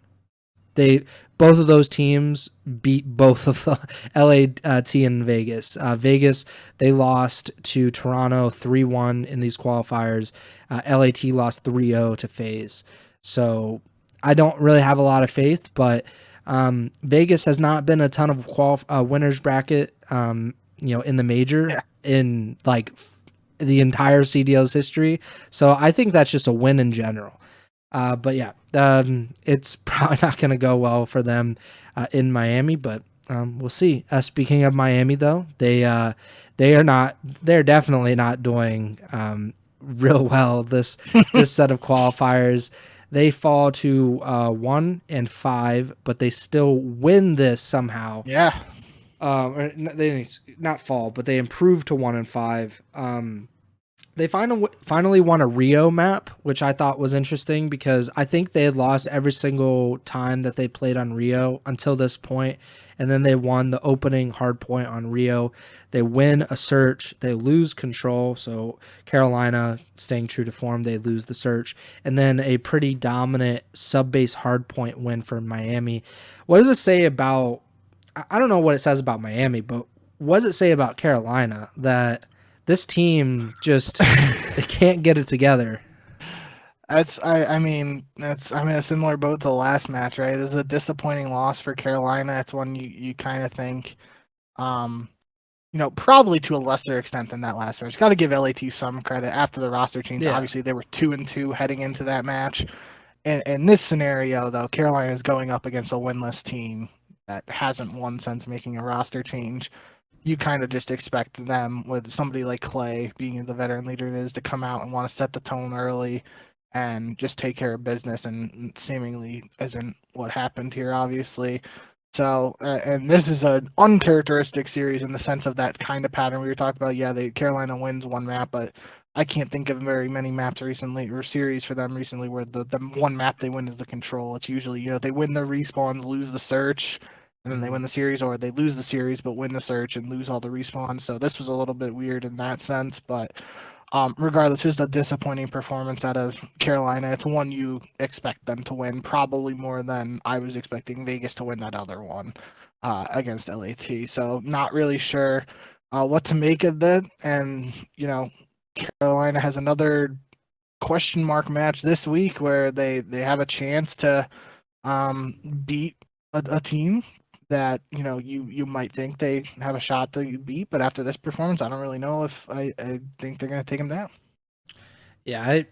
Both of those teams beat both of the LAT and Vegas. Vegas, they lost to Toronto 3-1 in these qualifiers. LAT lost 3-0 to FaZe. So I don't really have a lot of faith, but Vegas has not been a ton of winners bracket, in the major in like the entire CDL's history. So I think that's just a win in general. But yeah, it's probably not going to go well for them in Miami, but We'll see. Speaking of Miami, though, they're definitely not doing real well this set of qualifiers. They fall to 1-5, but they still win this somehow. Yeah. They not fall, but they improve to 1-5. They finally won a Rio map, which I thought was interesting because I think they had lost every single time that they played on Rio until this point, and then they won the opening hard point on Rio. They win a search, they lose control, so Carolina staying true to form, they lose the search, and then a pretty dominant sub-base hard point win for Miami. What does it say about, I don't know what it says about Miami, but what does it say about Carolina that this team just they can't get it together? I mean I'm in a similar boat to the last match, right? This is a disappointing loss for Carolina. It's one you kind of think, probably to a lesser extent than that last match. Got to give LAT some credit after the roster change. Yeah. Obviously, they were 2-2 heading into that match. In this scenario, though, Carolina is going up against a winless team that hasn't won since making a roster change. You kind of just expect them, with somebody like Clay being the veteran leader it is, to come out and want to set the tone early and just take care of business, and seemingly isn't what happened here, obviously. So, and this is an uncharacteristic series in the sense of that kind of pattern we were talking about. Yeah, Carolina wins one map, but I can't think of very many maps recently or series for them recently where the one map they win is the control. It's usually, they win the respawns, lose the search, and then they win the series, or they lose the series but win the search and lose all the respawns. So this was a little bit weird in that sense, but regardless, just a disappointing performance out of Carolina. It's one you expect them to win, probably more than I was expecting Vegas to win that other one against LAT. So not really sure what to make of that. And, Carolina has another question mark match this week where they have a chance to beat a team that you might think they have a shot to beat, but after this performance, I don't really know if I think they're going to take them down. Yeah,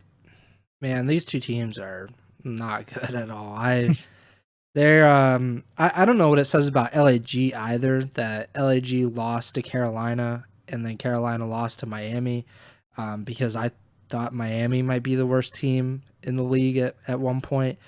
man, these two teams are not good at all. I don't know what it says about LAG either, that LAG lost to Carolina and then Carolina lost to Miami, because I thought Miami might be the worst team in the league at one point.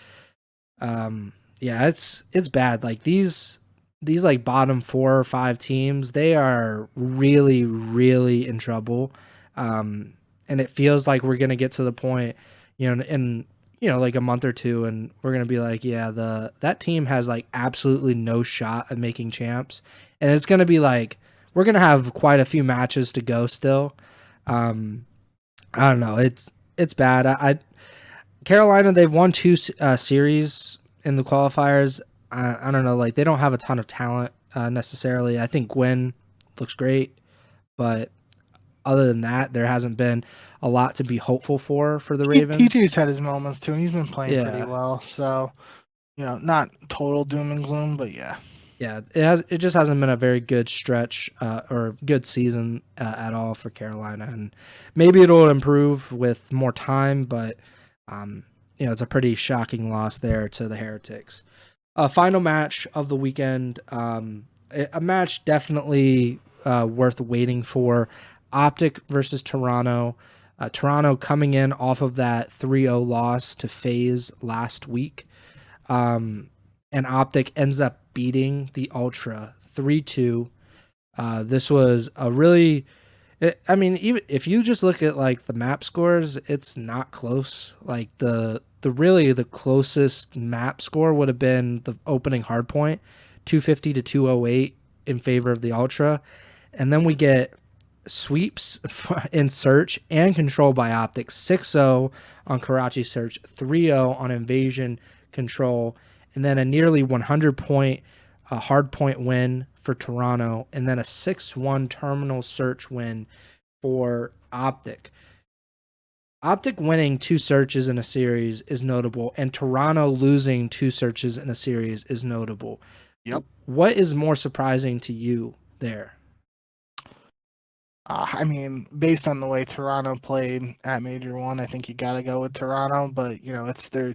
Yeah, it's bad. Like these like bottom 4 or 5 teams, they are really, really in trouble. And it feels like we're gonna get to the point, in like a month or two, and we're gonna be like, yeah, that team has like absolutely no shot at making champs, and it's gonna be like we're gonna have quite a few matches to go still. I don't know. It's bad. Carolina, they've won 2 series in the qualifiers. I don't know, like they don't have a ton of talent necessarily. I think Gwen looks great, but other than that, there hasn't been a lot to be hopeful for the Ravens. TJ's had his moments too, and he's been playing pretty well. So, not total doom and gloom, but yeah. Yeah, it just hasn't been a very good stretch or good season at all for Carolina, and maybe it'll improve with more time, but it's a pretty shocking loss there to the Heretics. Final match of the weekend, a match definitely worth waiting for. OpTic versus Toronto. Toronto coming in off of that 3-0 loss to FaZe last week. And OpTic ends up beating the Ultra 3-2. This was a really... even if you just look at like the map scores, it's not close. Like the closest map score would have been the opening hardpoint, 250 to 208 in favor of the Ultra, and then we get sweeps in search and control by OpTic, 6-0 on Karachi search, 3-0 on invasion control, and then a nearly 100 point hardpoint win for Toronto, and then a 6-1 terminal search win for OpTic. OpTic winning 2 searches in a series is notable, and Toronto losing 2 searches in a series is notable. Yep. What is more surprising to you there? Based on the way Toronto played at Major 1, I think you got to go with Toronto, but, it's their...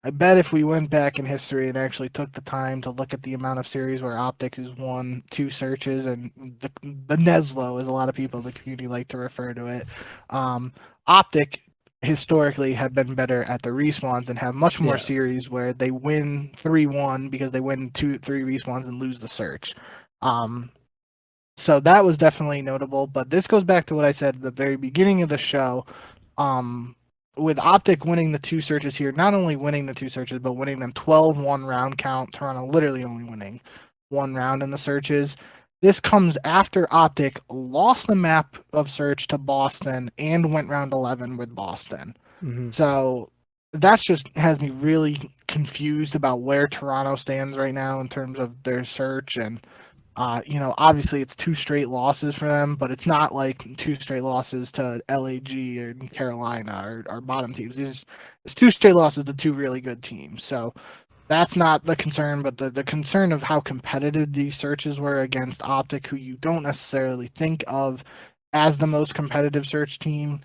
I bet if we went back in history and actually took the time to look at the amount of series where OpTic has won 2 searches and the Neslo, as a lot of people in the community like to refer to it, OpTic historically have been better at the respawns and have much more series where they win 3-1 because they win 2-3 respawns and lose the search. So that was definitely notable, but this goes back to what I said at the very beginning of the show. With OpTic winning the 2 searches here, not only winning the 2 searches, but winning them 12-1 round count, Toronto literally only winning 1 round in the searches. This comes after OpTic lost the map of search to Boston and went round 11 with Boston. Mm-hmm. So that's just has me really confused about where Toronto stands right now in terms of their search. And obviously it's 2 straight losses for them, but it's not like 2 straight losses to LAG or Carolina or bottom teams. It's 2 straight losses to 2 really good teams. So that's not the concern, but the concern of how competitive these searches were against OpTic, who you don't necessarily think of as the most competitive search team,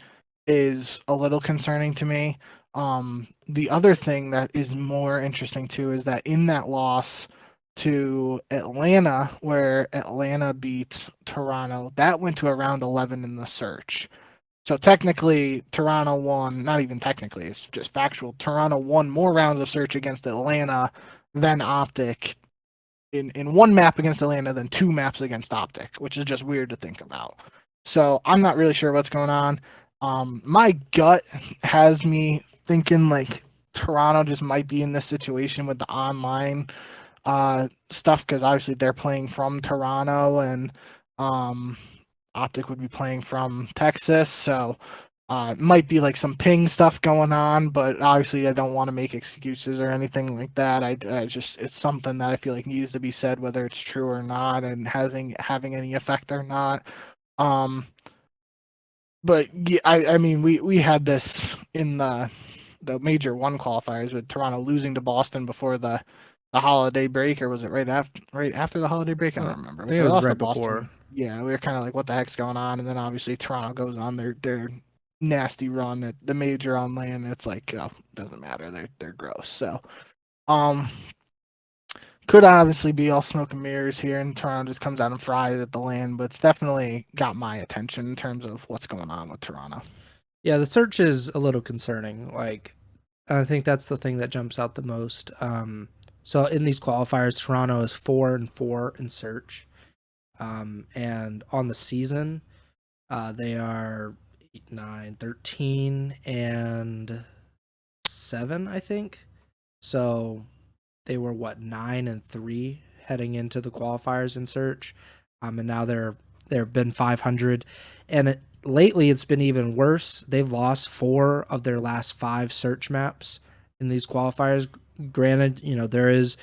is a little concerning to me. The other thing that is more interesting too is that in that loss to Atlanta, where Atlanta beat Toronto, that went to a round 11 in the search. So technically, Toronto won, not even technically, it's just factual. Toronto won more rounds of search against Atlanta than OpTic in 1 map against Atlanta than 2 maps against OpTic, which is just weird to think about. So I'm not really sure what's going on. My gut has me thinking like Toronto just might be in this situation with the online stuff, because obviously they're playing from Toronto and OpTic would be playing from Texas, so it might be like some ping stuff going on, but obviously I don't want to make excuses or anything like that. I just, it's something that I feel like needs to be said, whether it's true or not and having any effect or not. But yeah, I mean we had this in the major 1 qualifiers with Toronto losing to Boston before the holiday break, or was it right after the holiday break? I don't remember. I think it was right before. Yeah, we were kind of like, what the heck's going on? And then obviously Toronto goes on their nasty run at the major on land. It's like, oh, doesn't matter. They're gross. So, could obviously be all smoke and mirrors here, and Toronto just comes out and fries at the land. But it's definitely got my attention in terms of what's going on with Toronto. Yeah, the search is a little concerning. Like, I think that's the thing that jumps out the most. So in these qualifiers, Toronto is 4-4 in search. And on the season, they are 8, 9, 13, and 7, I think. So they were 9-3 heading into the qualifiers in search. And now they've been 500, and lately it's been even worse. They've lost 4 of their last 5 search maps in these qualifiers. Granted, there is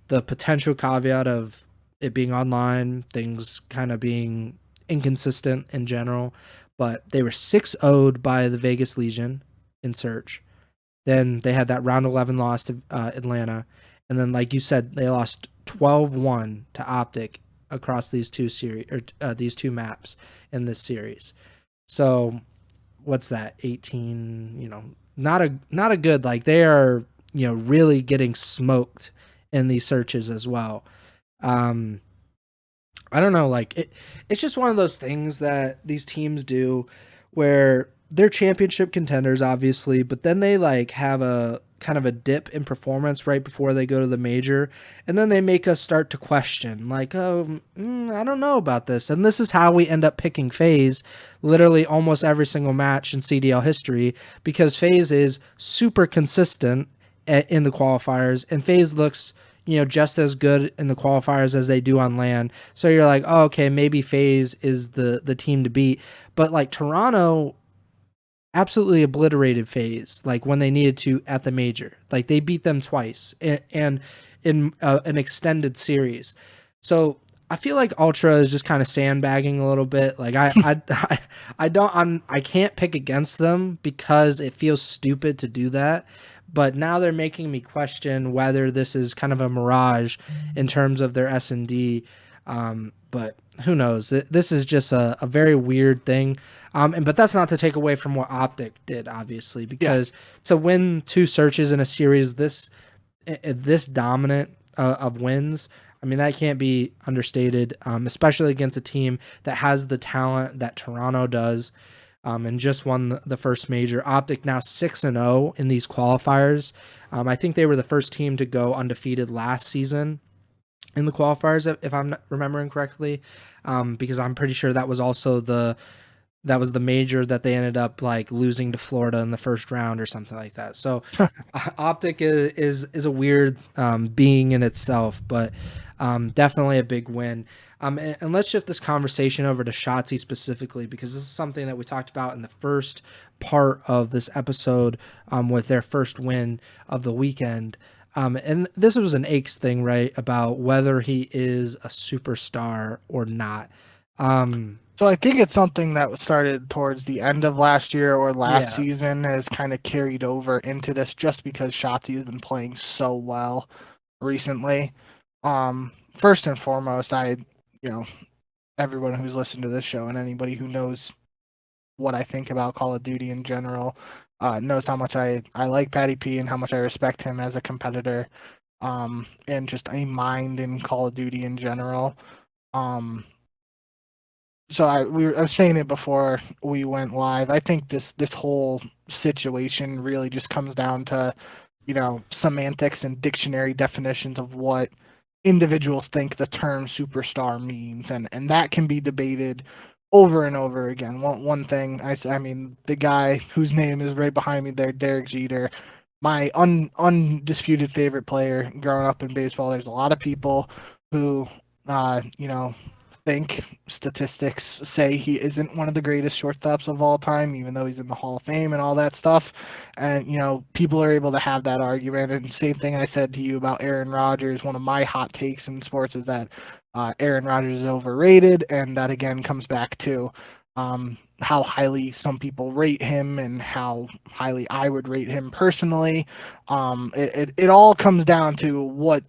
the potential caveat of it being online, things kind of being inconsistent in general, but they were 6-0'd by the Vegas Legion in search. Then they had that round 11 loss to Atlanta, and then like you said, they lost 12-1 to OpTic across these 2 series or these 2 maps in this series. So what's that? 18, not a good, like they are, really getting smoked in these searches as well. I don't know, like it's just one of those things that these teams do where they're championship contenders, obviously, but then they like have a kind of a dip in performance right before they go to the major, and then they make us start to question, like, oh, I don't know about this. And this is how we end up picking FaZe literally almost every single match in CDL history, because FaZe is super consistent in the qualifiers, and FaZe looks, just as good in the qualifiers as they do on LAN. So you're like, oh, okay, maybe FaZe is the team to beat. But like Toronto absolutely obliterated FaZe like when they needed to at the major. Like they beat them twice and in an extended series. So I feel like Ultra is just kind of sandbagging a little bit. Like I can't pick against them because it feels stupid to do that. But now they're making me question whether this is kind of a mirage in terms of their S&D. But who knows? This is just a very weird thing. But that's not to take away from what OpTic did, obviously, Yeah. because to win 2 searches in a series this dominant of wins, I mean, that can't be understated, especially against a team that has the talent that Toronto does, and just won the first major. OpTic now 6-0 in these qualifiers. I think they were the first team to go undefeated last season in the qualifiers, if I'm not remembering correctly, because I'm pretty sure that was also that was the major that they ended up like losing to Florida in the first round or something like that. So OpTic is a weird being in itself, but definitely a big win. And let's shift this conversation over to Shotzzy specifically, because this is something that we talked about in the first part of this episode with their first win of the weekend. And this was an Aches thing, right? About whether he is a superstar or not. So I think it's something that was started towards the end of last year or last Yeah. season has kind of carried over into this just because Shotzzy has been playing so well recently. First and foremost, everyone who's listened to this show and anybody who knows what I think about Call of Duty in general knows how much I like Patty P and how much I respect him as a competitor, and just a mind in Call of Duty in general. So I was saying it before we went live. I think this whole situation really just comes down to, semantics and dictionary definitions of what individuals think the term superstar means, and that can be debated over and over again. One thing I mean, the guy whose name is right behind me there, Derek Jeter, my undisputed favorite player growing up in baseball. There's a lot of people who, think statistics say he isn't one of the greatest shortstops of all time, even though he's in the Hall of Fame and all that stuff. And, people are able to have that argument. And same thing I said to you about Aaron Rodgers. One of my hot takes in sports is that Aaron Rodgers is overrated. And that again comes back to how highly some people rate him and how highly I would rate him personally. It all comes down to what,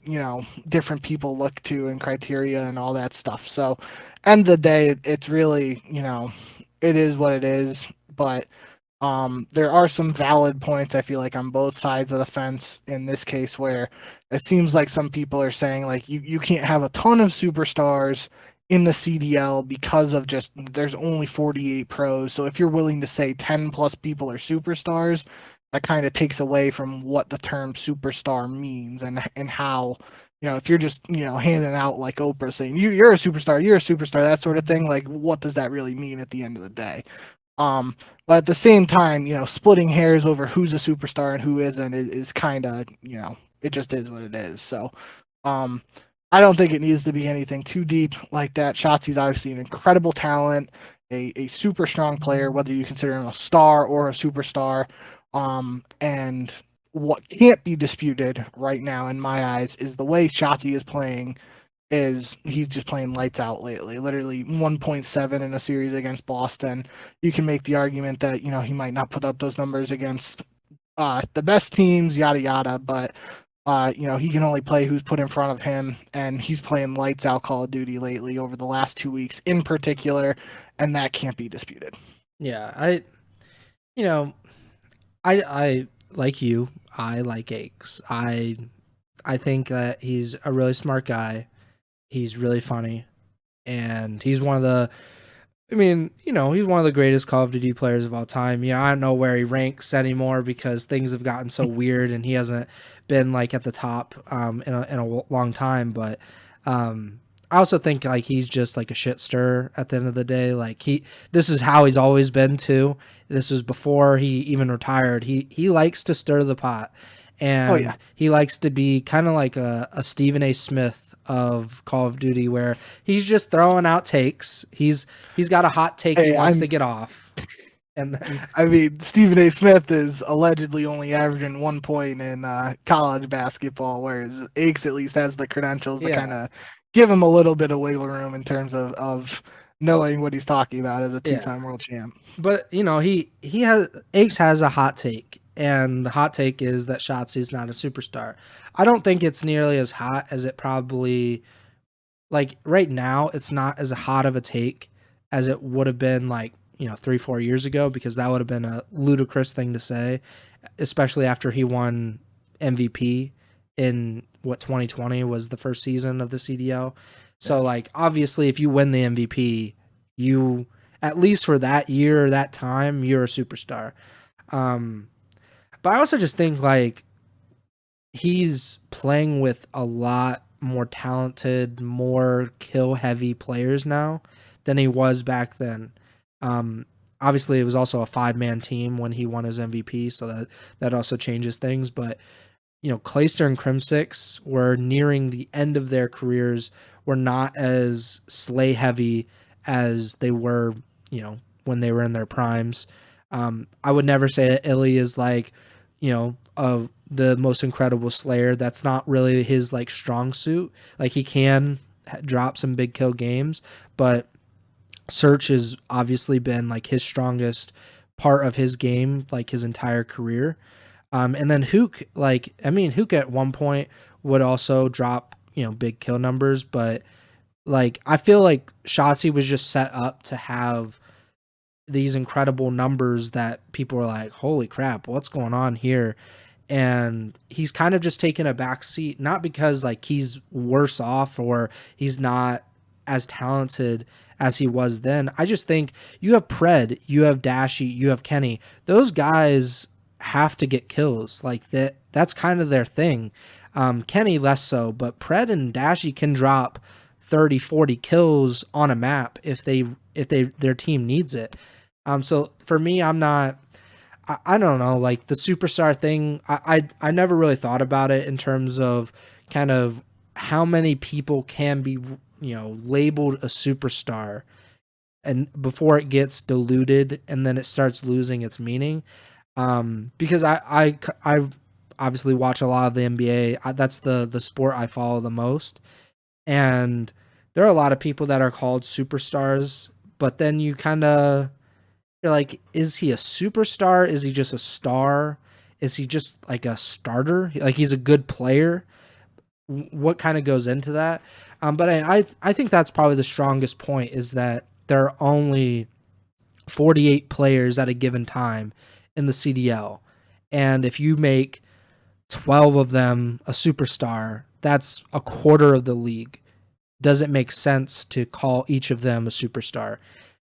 different people look to and criteria and all that stuff. So end of the day, it's really, it is what it is. But there are some valid points, I feel like, on both sides of the fence in this case, where it seems like some people are saying, like, you can't have a ton of superstars in the CDL because of just there's only 48 pros. So if you're willing to say 10 plus people are superstars, that kind of takes away from what the term superstar means and how, if you're just, handing out like Oprah saying you're a superstar, that sort of thing, like what does that really mean at the end of the day? But at the same time, splitting hairs over who's a superstar and who isn't is kind of, it just is what it is. So, I don't think it needs to be anything too deep like that. Shotzi's obviously an incredible talent, a super strong player, whether you consider him a star or a superstar. And what can't be disputed right now, in my eyes, is the way Shotzi is playing. He's just playing lights out lately. Literally 1.7 in a series against Boston. You can make the argument that he might not put up those numbers against the best teams, yada yada, but he can only play who's put in front of him, and he's playing lights out Call of Duty lately over the last 2 weeks in particular, and that can't be disputed. Yeah, I like you. I like Aches. I think that he's a really smart guy. He's really funny, and he's one of the. I mean, he's one of the greatest Call of Duty players of all time. I don't know where he ranks anymore because things have gotten so weird, and he hasn't been like at the top in a long time. But I also think like he's just like a shit stirrer at the end of the day. Like this is how he's always been too. This was before he even retired. He likes to stir the pot, and he likes to be kind of like a Stephen A. Smith of Call of Duty, where he's just throwing out takes. He's got a hot take he wants to get off. And then, I mean, Stephen A. Smith is allegedly only averaging 1 point in college basketball, whereas Aches at least has the credentials to kind of give him a little bit of wiggle room in terms of knowing what he's talking about as a two-time world champ. But Aches has a hot take, and the hot take is that Shotzi's not a superstar. I don't think it's nearly as hot as it probably like right now it's not as hot of a take as it would have been like, 3-4 years ago, because that would have been a ludicrous thing to say, especially after he won MVP in what 2020 was the first season of the CDL. So Yeah. like obviously if you win the MVP, you at least for that year or that time, you're a superstar. Um but I also just think like he's playing with a lot more talented, more kill heavy players now than he was back then. Um, Obviously, it was also a 5-man team when he won his MVP, so that also changes things. But Clayster and Crimsix were nearing the end of their careers, were not as slay heavy as they were, when they were in their primes. I would never say that Illy is like, of the most incredible slayer. That's not really his like strong suit. Like he can drop some big kill games, but Search has obviously been like his strongest part of his game, like his entire career. And then Hook, Hook at one point would also drop, big kill numbers, but like I feel like Shotzzy was just set up to have these incredible numbers that people are like, holy crap, what's going on here? And he's kind of just taken a back seat, not because like he's worse off or he's not as talented as he was then. I just think you have Pred, you have Dashy, you have Kenny. Those guys have to get kills. Like that's kind of their thing. Kenny less so, but Pred and Dashy can drop 30, 40 kills on a map if their team needs it. So for me, I'm not. I don't know, like the superstar thing. I never really thought about it in terms of kind of how many people can be labeled a superstar, and before it gets diluted and then it starts losing its meaning. Because I obviously watch a lot of the NBA. That's the sport I follow the most, and there are a lot of people that are called superstars, but then you're like, is he a superstar? Is he just a star? Is he just like a starter? Like he's a good player? What kind of goes into that? But I think that's probably the strongest point, is that there are only 48 players at a given time in the CDL. And if you make 12 of them a superstar, that's a quarter of the league. Does it make sense to call each of them a superstar?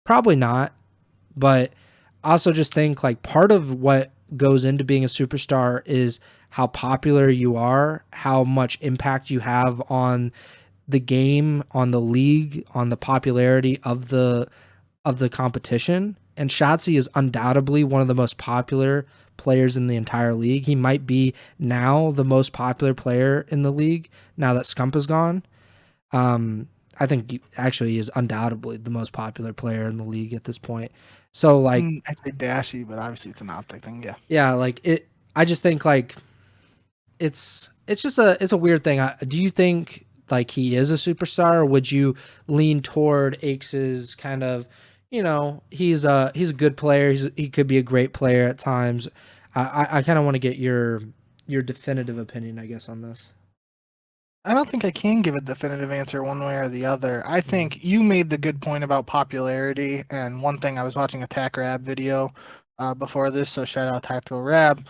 Probably not. But I also just think like part of what goes into being a superstar is how popular you are, how much impact you have on the game, on the league, on the popularity of the competition. And Shotzzy is undoubtedly one of the most popular players in the entire league. He might be now the most popular player in the league now that Scump is gone. I think actually he is undoubtedly the most popular player in the league at this point. So like, I say Dashy, but obviously it's an OpTic thing. Yeah. Yeah, like it. I just think like it's a weird thing. Do you think like he is a superstar, or would you lean toward Aikes's kind of, he's a good player. He could be a great player at times. I kind of want to get your definitive opinion, I guess, on this. I don't think I can give a definitive answer one way or the other. I think you made the good point about popularity, and one thing I was watching a Tack Rab video before this, so shout out Tactical Rab.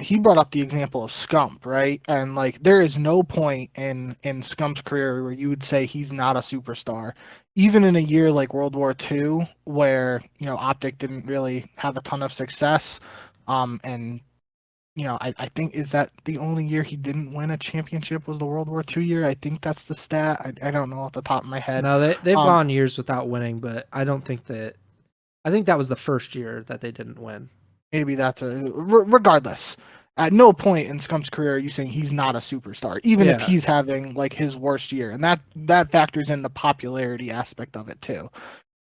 He brought up the example of Scump, right? And like there is no point in Scump's career where you would say he's not a superstar. Even in a year like World War II, where OpTic didn't really have a ton of success, and I think, is that the only year he didn't win a championship was the World War II year? I think that's the stat. I don't know off the top of my head. No, they've gone years without winning, but I don't think that. I think that was the first year that they didn't win. Maybe that's regardless. At no point in Scump's career are you saying he's not a superstar, even if he's having like his worst year, and that factors in the popularity aspect of it too.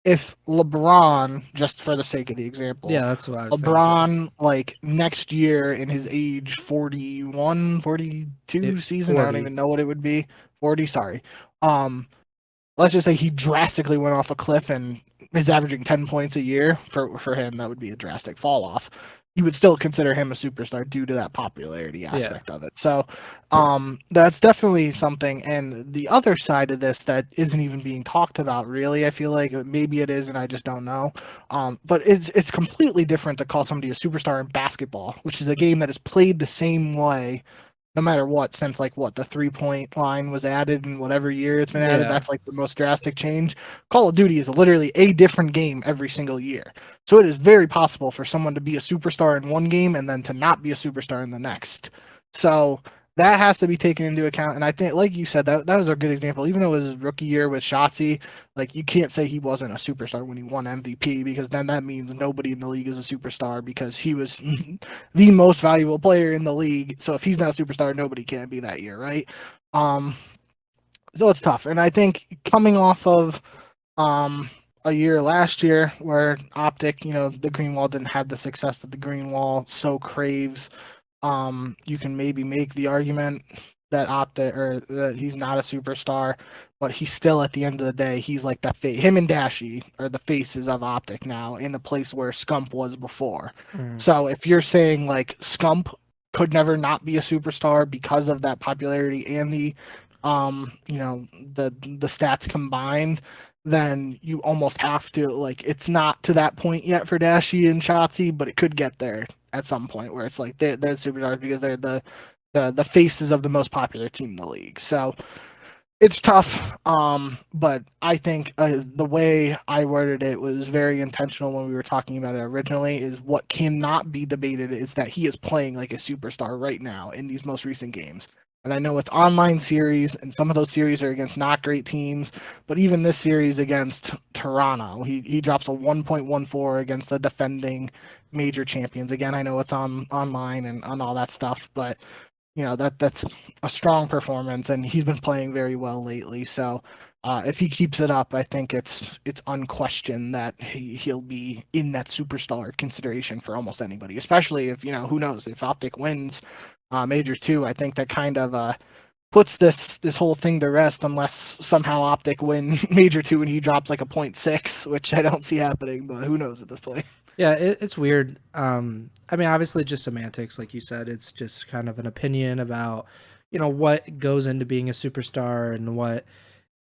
If LeBron, just for the sake of the example, that's what I was LeBron, like next year in his age 41, 42 season, 40. I don't even know what it would be. 40, sorry. Let's just say he drastically went off a cliff and is averaging 10 points a year. For him, that would be a drastic fall off. you would still consider him a superstar due to that popularity Yeah. aspect of it. So that's definitely something. And the other side of this that isn't even being talked about really, I feel like maybe it is and I just don't know. But it's completely different to call somebody a superstar in basketball, which is a game that is played the same way no matter what, since like what the 3-point line was added in whatever year it's been added. Yeah. That's like the most drastic change. Call of Duty is literally a different game every single year. So it is very possible for someone to be a superstar in one game and then to not be a superstar in the next. So that has to be taken into account. And I think, like you said, that was a good example. Even though it was his rookie year with Shotzzy, like you can't say he wasn't a superstar when he won MVP, because then that means nobody in the league is a superstar because he was the most valuable player in the league. So if he's not a superstar, nobody can be that year, right? So it's tough. And I think coming off of a year last year where OpTic, the green wall didn't have the success that the green wall so craves, you can maybe make the argument that OpTic, or that he's not a superstar, but he's still, at the end of the day, he's like the face. Him and Dashy are the faces of OpTic now in the place where Scump was before. So if you're saying like Scump could never not be a superstar because of that popularity and the the stats combined, then you almost have to, like, it's not to that point yet for Dashy and Shotzzy, but it could get there at some point where it's like they're superstars because they're the faces of the most popular team in the league. So it's tough, but I think the way I worded it was very intentional when we were talking about it originally. Is what cannot be debated is that he is playing like a superstar right now in these most recent games. And I know it's online series, and some of those series are against not great teams, but even this series against Toronto, he drops a 1.14 against the defending major champions. Again, I know it's online and on all that stuff, but that's a strong performance, and he's been playing very well lately. So if he keeps it up, I think it's unquestioned that he'll be in that superstar consideration for almost anybody, especially if, who knows, if OpTic wins Major 2. I think that kind of puts this whole thing to rest, unless somehow OpTic win Major 2 and he drops like a 0.6, which I don't see happening, but who knows at this point. Yeah, it's weird. I mean, obviously, just semantics, like you said. It's just kind of an opinion about, what goes into being a superstar and what,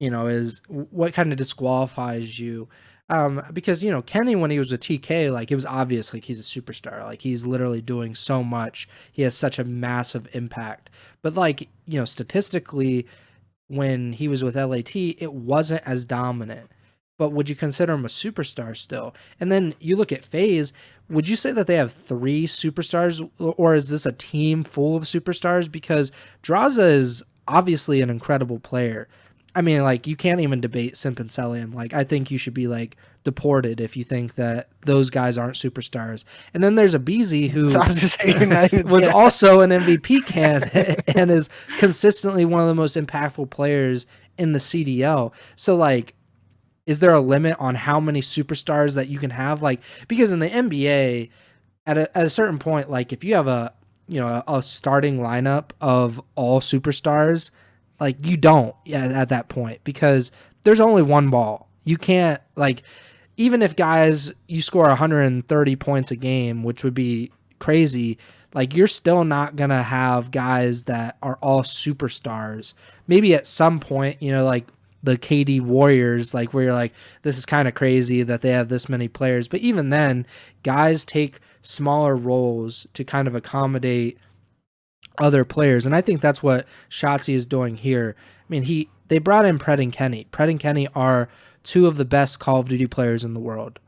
is what kind of disqualifies you. Because Kenny, when he was a TK, like it was obvious, like he's a superstar. Like he's literally doing so much. He has such a massive impact. But like statistically, when he was with LAT, it wasn't as dominant. But would you consider him a superstar still? And then you look at FaZe, would you say that they have 3 superstars, or is this a team full of superstars? Because Draza is obviously an incredible player. I mean, like, you can't even debate Simp and Celium. Like, I think you should be, like, deported if you think that those guys aren't superstars. And then there's a Beezy who was also an MVP candidate and is consistently one of the most impactful players in the CDL. So, like, is there a limit on how many superstars that you can have? Like, because in the NBA, at a certain point, like if you have a starting lineup of all superstars, like you don't at that point, because there's only one ball. You can't, like, even if guys, you score 130 points a game, which would be crazy, like you're still not gonna have guys that are all superstars. Maybe at some point, like the KD Warriors, like where you're like, this is kind of crazy that they have this many players. But even then, guys take smaller roles to kind of accommodate other players. And I think that's what Shotzzy is doing here. I mean, they brought in Pred and Kenny. Pred and Kenny are 2 of the best Call of Duty players in the world.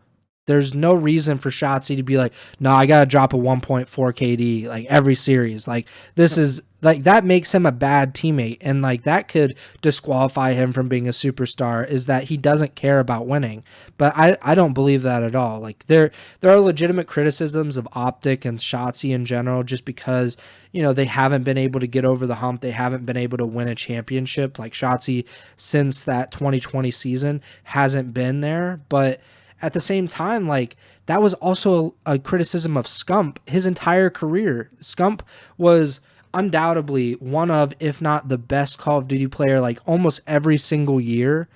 There's no reason for Shotzzy to be like, no, I got to drop a 1.4 KD like every series. Like this is like, that makes him a bad teammate. And like that could disqualify him from being a superstar, is that he doesn't care about winning. But I don't believe that at all. Like there are legitimate criticisms of OpTic and Shotzzy in general, just because, they haven't been able to get over the hump. They haven't been able to win a championship. Like Shotzzy, since that 2020 season, hasn't been there. But at the same time, like that was also a criticism of Scump his entire career. Scump was undoubtedly one of, if not the best Call of Duty player, like almost every single year.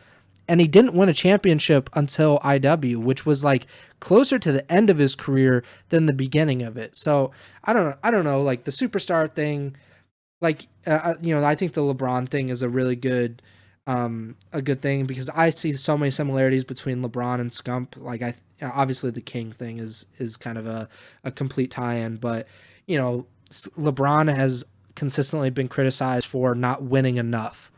and he didn't win a championship until IW, which was like closer to the end of his career than the beginning of it. So I don't know, like the superstar thing, like I think the LeBron thing is a good thing because I see so many similarities between LeBron and Scump. Like obviously the King thing is kind of a complete tie-in, but LeBron has consistently been criticized for not winning enough.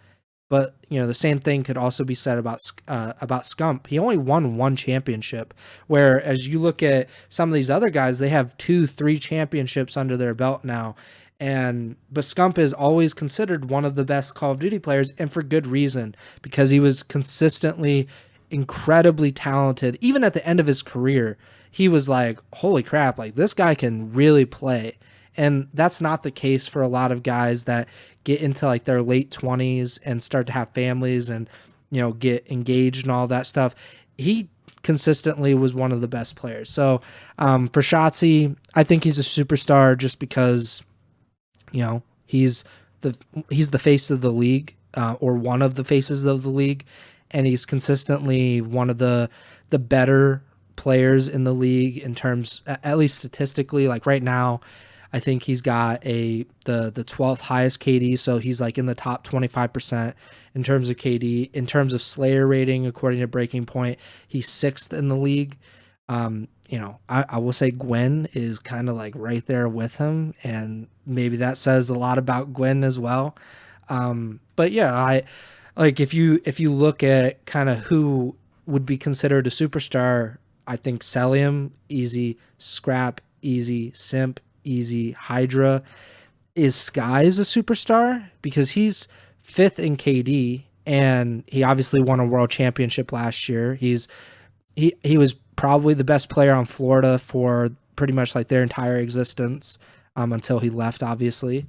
But the same thing could also be said about Scump. He only won one championship, whereas you look at some of these other guys, they have 2-3 championships under their belt now. But Scump is always considered one of the best Call of Duty players, and for good reason, because he was consistently incredibly talented. Even at the end of his career, he was like, holy crap, like this guy can really play. And that's not the case for a lot of guys that get into like their late 20s and start to have families and get engaged and all that stuff. He consistently was one of the best players. So for Shotzzy, I think he's a superstar just because he's the face of the league, or one of the faces of the league, and he's consistently one of the better players in the league in terms, at least statistically. Like right now, I think he's got the 12th highest KD, so he's like in the top 25% in terms of KD. In terms of Slayer rating, according to Breaking Point, he's 6th in the league. I will say Gwen is kind of like right there with him, and maybe that says a lot about Gwen as well. But yeah, I like if you look at kind of who would be considered a superstar, I think Celium, easy. Scrap, easy. Simp, easy. Hydra. Is Skies a superstar? Because he's 5th in KD, and he obviously won a world championship last year. He was probably the best player on Florida for pretty much like their entire existence, until he left, obviously.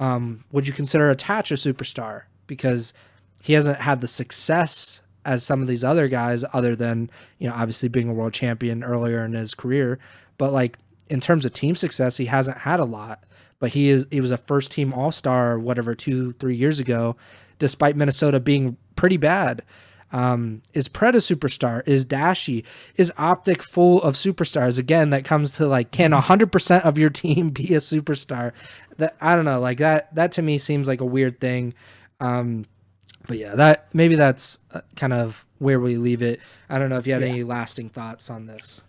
Would you consider Attach a superstar? Because he hasn't had the success as some of these other guys, other than, obviously being a world champion earlier in his career. But like in terms of team success, he hasn't had a lot. But he was a first team All-Star, whatever, 2-3 years ago, despite Minnesota being pretty bad. Is Pred a superstar? Is Dashy? Is OpTic full of superstars? Again, that comes to like, can 100% of your team be a superstar? That I don't know, like that to me seems like a weird thing. But yeah, that's kind of where we leave it. I don't know if you had any lasting thoughts on this.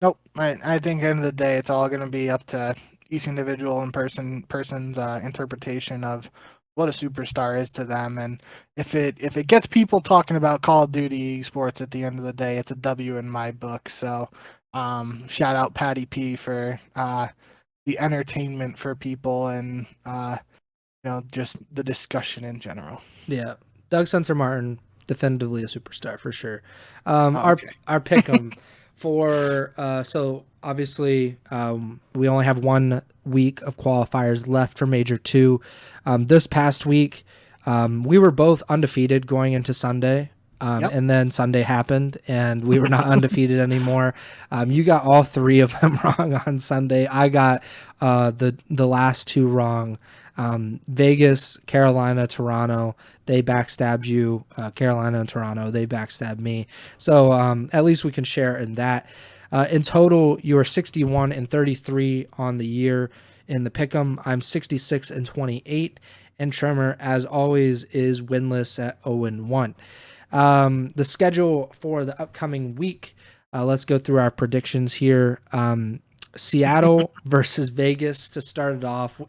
Nope. I think at the end of the day, it's all going to be up to each individual and person's interpretation of what a superstar is to them. And if it gets people talking about Call of Duty esports at the end of the day, it's a W in my book. So shout out Patty P for the entertainment for people and just the discussion in general. Yeah. Doug Sensor Martin, definitively a superstar for sure. Our pick'em for so obviously we only have 1 week of qualifiers left for Major 2. This past week we were both undefeated going into Sunday. And then Sunday happened and we were not undefeated anymore. You got all 3 of them wrong on Sunday. I got the last 2 wrong. Vegas, Carolina, Toronto, they backstabbed you. Carolina and Toronto, they backstabbed me. So at least we can share in that. In total, you are 61-33 on the year in the pick'em. I'm 66-28, and Tremor, as always, is winless at 0-1. The schedule for the upcoming week. Let's go through our predictions here. Seattle versus Vegas to start it off.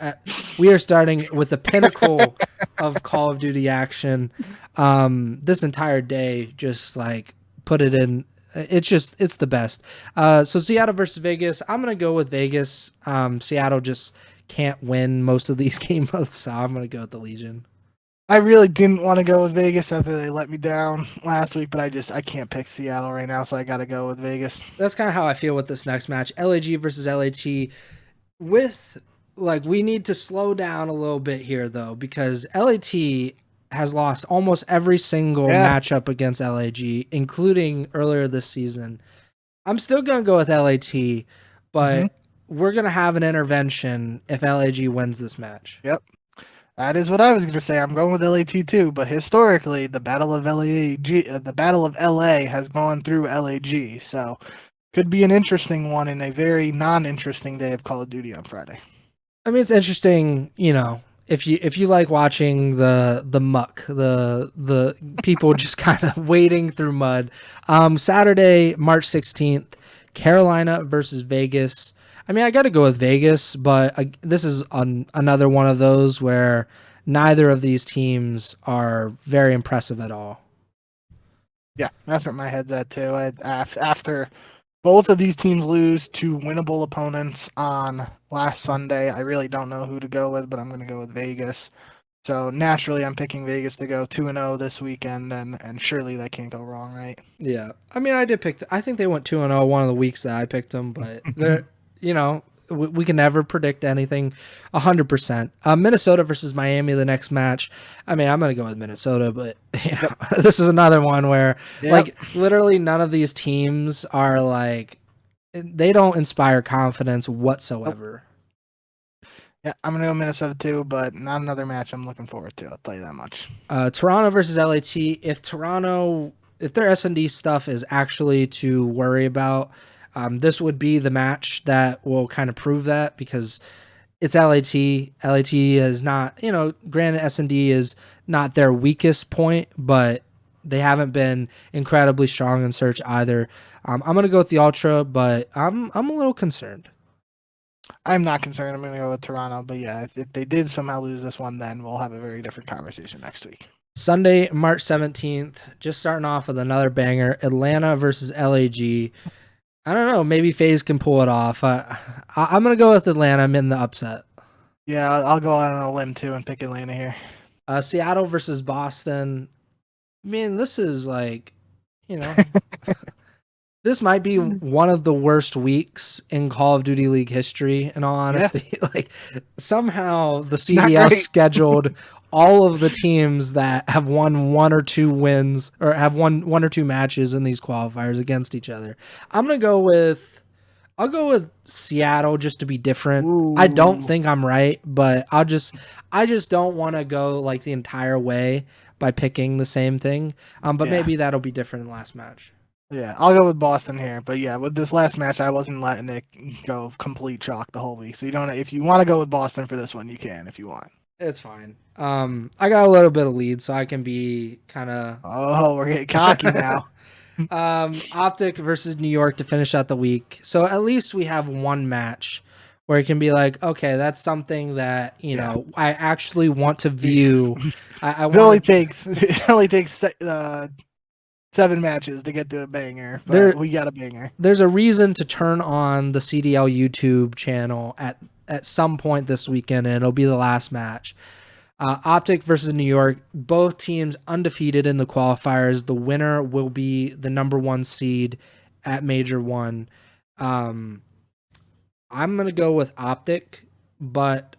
We are starting with the pinnacle of Call of Duty action. This entire day, just like put it in. It's the best. So Seattle versus Vegas. I'm gonna go with Vegas. Seattle just can't win most of these game modes, so I'm gonna go with the Legion. I really didn't want to go with Vegas after they let me down last week, but I can't pick Seattle right now, so I got to go with Vegas. That's kind of how I feel with this next match. LAG versus LAT. We need to slow down a little bit here, though, because LAT has lost almost every single matchup against LAG, including earlier this season. I'm still going to go with LAT, but we're going to have an intervention if LAG wins this match. Yep. That is what I was going to say. I'm going with LAT too, but historically, the Battle of LA has gone through LAG, so could be an interesting one in a very non-interesting day of Call of Duty on Friday. I mean, it's interesting, if you like watching the muck, the people just kind of wading through mud. Saturday, March 16th, Carolina versus Vegas. I mean, I got to go with Vegas, but this is another one of those where neither of these teams are very impressive at all. Yeah, that's where my head's at too. After both of these teams lose to winnable opponents on last Sunday, I really don't know who to go with, but I'm going to go with Vegas. So naturally, I'm picking Vegas to go 2-0 this weekend, and surely that can't go wrong, right? Yeah, I mean, I did pick. I think they went 2-0 one of the weeks that I picked them, but they're we can never predict anything 100%. Minnesota versus Miami, the next match. I mean, I'm gonna go with Minnesota, but this is another one where like literally none of these teams are like they don't inspire confidence whatsoever. Yeah, I'm gonna go Minnesota too, but not another match I'm looking forward to. I'll tell you that much. Toronto versus LAT. If their S&D stuff is actually to worry about, this would be the match that will kind of prove that because it's LAT. LAT is not, granted S&D is not their weakest point, but they haven't been incredibly strong in search either. I'm gonna go with the Ultra, but I'm a little concerned. I'm not concerned. I'm going to go with Toronto. But yeah, if they did somehow lose this one, then we'll have a very different conversation next week. Sunday, March 17th, just starting off with another banger, Atlanta versus LAG. I don't know. Maybe FaZe can pull it off. I'm going to go with Atlanta. I'm in the upset. Yeah, I'll go out on a limb too and pick Atlanta here. Seattle versus Boston. I mean, this is like, this might be one of the worst weeks in Call of Duty League history, in all honesty. Yeah. Like, somehow the CDL scheduled all of the teams that have won one or two wins or have won one or two matches in these qualifiers against each other. I'll go with Seattle just to be different. Ooh. I don't think I'm right, but I just don't want to go like the entire way by picking the same thing. But maybe that'll be different in the last match. Yeah, I'll go with Boston here, but yeah, with this last match, I wasn't letting it go complete chalk the whole week. So if you want to go with Boston for this one, you can if you want. It's fine. I got a little bit of lead, so I can be kind of. Oh, we're getting cocky now. OpTic versus New York to finish out the week. So at least we have one match where it can be like, okay, that's something that I actually want to view. It only takes 7 matches to get to a banger, but we got a banger. There's a reason to turn on the CDL YouTube channel at some point this weekend, and it'll be the last match. OpTic versus New York, both teams undefeated in the qualifiers. The winner will be the number 1 seed at Major 1. I'm going to go with OpTic, but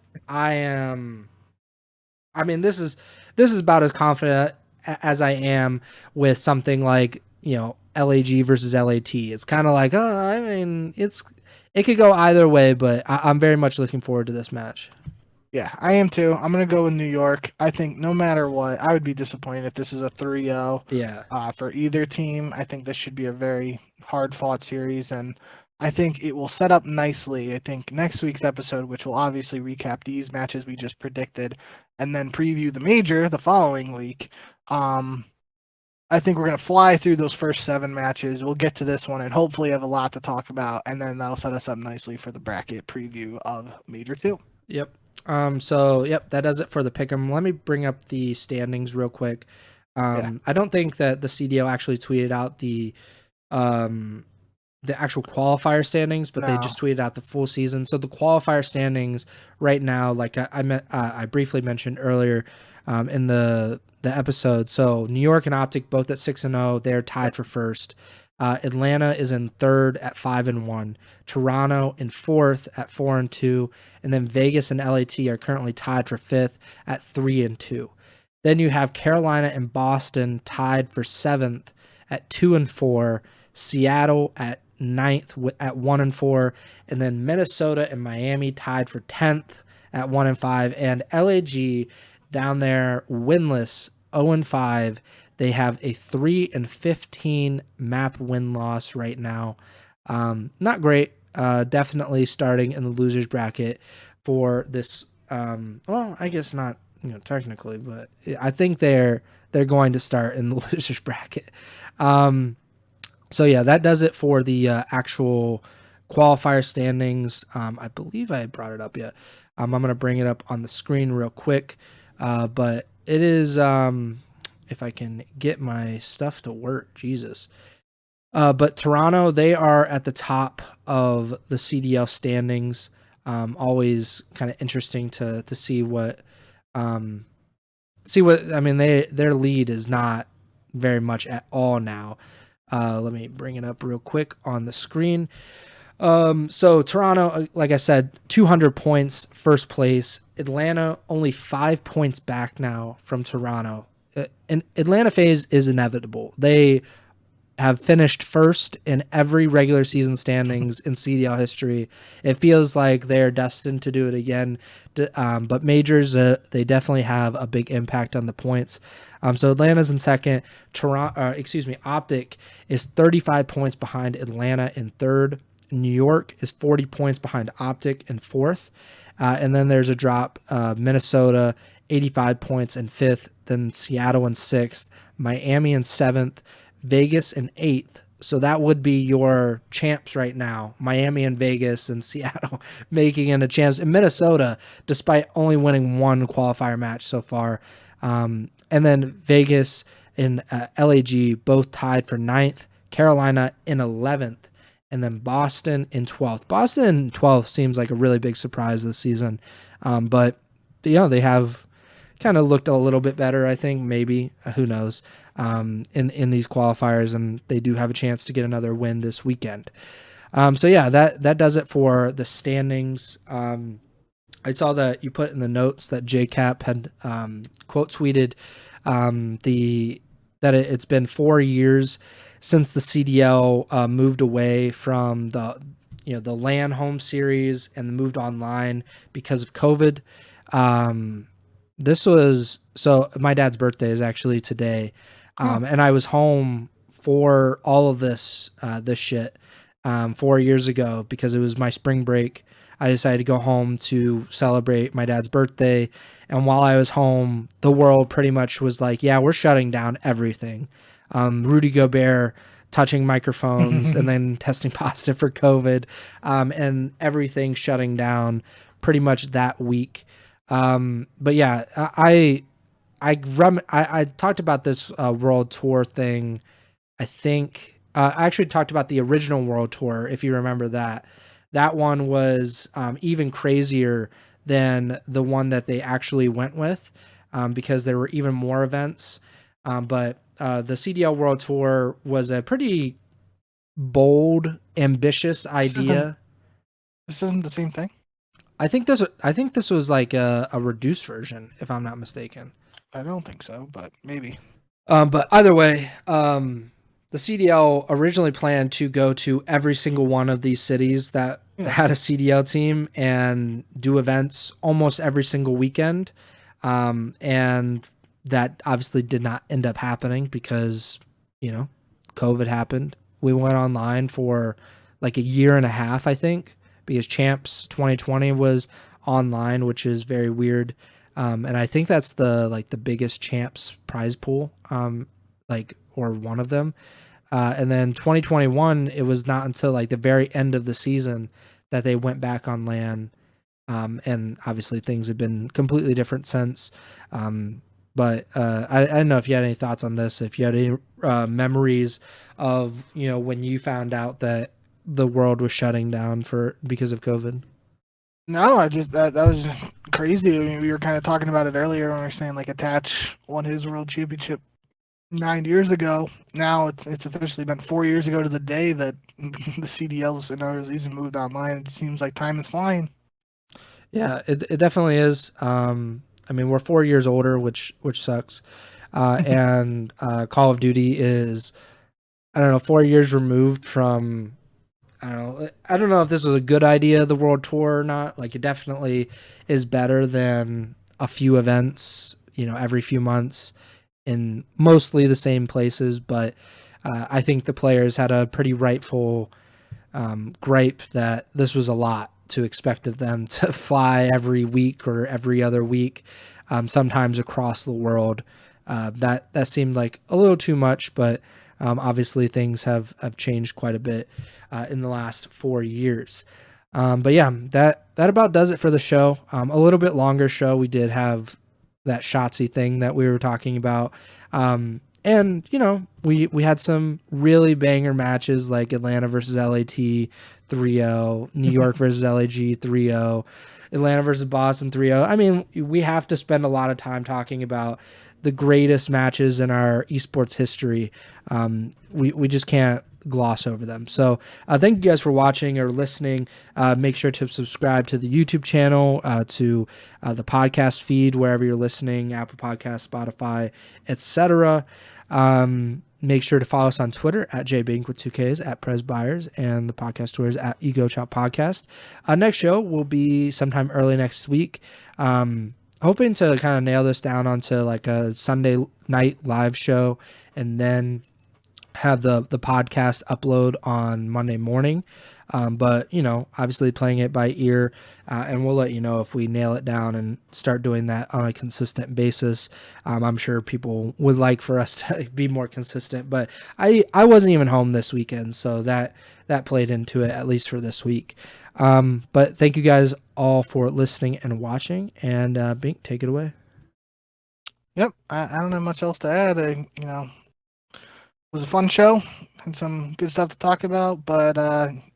this is about as confident as I am with something like, LAG versus LAT. It's kind of like, it could go either way, but I'm very much looking forward to this match. Yeah, I am too. I'm going to go with New York. I think no matter what, I would be disappointed if this is a 3-0 for either team. I think this should be a very hard-fought series, and I think it will set up nicely. I think next week's episode, which will obviously recap these matches we just predicted, and then preview the major the following week, I think we're going to fly through those first 7 matches. We'll get to this one and hopefully have a lot to talk about, and then that'll set us up nicely for the bracket preview of Major 2. Yep. That does it for the pick'em. Let me bring up the standings real quick. I don't think that the CDO actually tweeted out the actual qualifier standings, but they just tweeted out the full season. So the qualifier standings right now, like I briefly mentioned earlier in the episode. So New York and OpTic both at 6-0. They're tied for first. Atlanta is in third at 5-1. Toronto in fourth at 4-2, and then Vegas and LAT are currently tied for fifth at 3-2. Then you have Carolina and Boston tied for seventh at 2-4. Seattle at ninth at 1-4, and then Minnesota and Miami tied for 10th at 1-5, and LAG down there winless 0-5. They have a 3-15 map win-loss right now. Not great. Definitely starting in the losers bracket for this. Well, I guess not, technically, but I think they're going to start in the losers bracket. So yeah, that does it for the actual qualifier standings. I believe I brought it up yet. I'm going to bring it up on the screen real quick. But it is, if I can get my stuff to work, Jesus. But Toronto, they are at the top of the CDL standings. Always kind of interesting to see what, I mean, their lead is not very much at all now. Let me bring it up real quick on the screen. So Toronto, like I said, 200 points, first place. Atlanta only 5 points back now from Toronto. And Atlanta phase is inevitable. They have finished first in every regular season standings in CDL history. It feels like they're destined to do it again. But majors, they definitely have a big impact on the points. So Atlanta's in second. OpTic is 35 points behind Atlanta in third. New York is 40 points behind OpTic in fourth. And then there's a drop. Minnesota, 85 points in fifth. Then Seattle in sixth. Miami in seventh. Vegas in eighth. So that would be your champs right now. Miami and Vegas and Seattle making it a champs. And Minnesota, despite only winning one qualifier match so far. And then Vegas and LAG both tied for ninth. Carolina in 11th. And then Boston in 12th. Boston in 12th seems like a really big surprise this season. But, they have kind of looked a little bit better, I think, maybe. Who knows? In these qualifiers, and they do have a chance to get another win this weekend. So yeah, that does it for the standings. I saw that you put in the notes that JCap had quote tweeted that it's been 4 years since the CDL moved away from the LAN home series and moved online because of COVID. This was, so my dad's birthday is actually today. And I was home for all of this shit 4 years ago because it was my spring break. I decided to go home to celebrate my dad's birthday. And while I was home, the world pretty much was like, yeah, we're shutting down everything. Rudy Gobert touching microphones and then testing positive for COVID, and everything shutting down pretty much that week. But yeah, I talked about this world tour thing. I think I actually talked about the original world tour, if you remember that. That one was even crazier than the one that they actually went with, because there were even more events. But the CDL World Tour was a pretty bold, ambitious idea. This isn't the same thing? I think this was like a reduced version, if I'm not mistaken. I don't think so, but maybe. But either way, the CDL originally planned to go to every single one of these cities that had a CDL team and do events almost every single weekend. And that obviously did not end up happening because, COVID happened. We went online for like a year and a half, I think, because Champs 2020 was online, which is very weird. And I think that's the biggest Champs prize pool, or one of them. And then 2021, it was not until like the very end of the season that they went back on LAN. And obviously things have been completely different since. But I don't know if you had any thoughts on this, if you had any memories of, when you found out that the world was shutting down because of COVID. No, I just that was crazy. I mean, we were kind of talking about it earlier when we were saying like Attach won his world championship 9 years ago. Now it's officially been 4 years ago to the day that the CDLs and our season moved online. It seems like time is flying. Yeah, it definitely is. I mean, we're 4 years older, which sucks. And Call of Duty is, I don't know, 4 years removed from I don't know if this was a good idea, the world tour or not. Like, it definitely is better than a few events, every few months in mostly the same places. But I think the players had a pretty rightful gripe that this was a lot to expect of them to fly every week or every other week, sometimes across the world. That seemed like a little too much, but obviously things have changed quite a bit in the last 4 years. But yeah, that about does it for the show. A little bit longer show. We did have that Shotzzy thing that we were talking about. And we had some really banger matches like Atlanta versus LAT 3-0, New York versus LAG 3-0, Atlanta versus Boston 3-0. I mean, we have to spend a lot of time talking about the greatest matches in our esports history. We just can't gloss over them. So thank you guys for watching or listening. Make sure to subscribe to the YouTube channel, to the podcast feed, wherever you're listening, Apple Podcasts, Spotify, etc. Make sure to follow us on Twitter at jbink with 2Ks, at Pres Byers, and the podcast Twitter is at Ego Chall Podcast. Next show will be sometime early next week. Hoping to kind of nail this down onto like a Sunday night live show, and then have the podcast upload on Monday morning. But obviously playing it by ear, and we'll let you know if we nail it down and start doing that on a consistent basis. I'm sure people would like for us to be more consistent, but I wasn't even home this weekend, so that played into it, at least for this week. But thank you guys all for listening and watching, and Bink, take it away. Yep, I don't have much else to add. It was a fun show, had some good stuff to talk about, but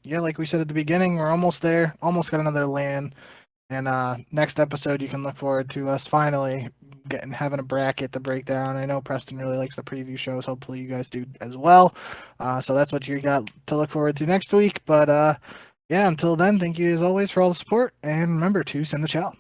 yeah, like we said at the beginning, we're almost there, almost got another LAN, and next episode you can look forward to us finally having a bracket to break down. I know Preston really likes the preview shows, hopefully you guys do as well, so that's what you got to look forward to next week. But yeah, until then, thank you as always for all the support, and remember to send the chow.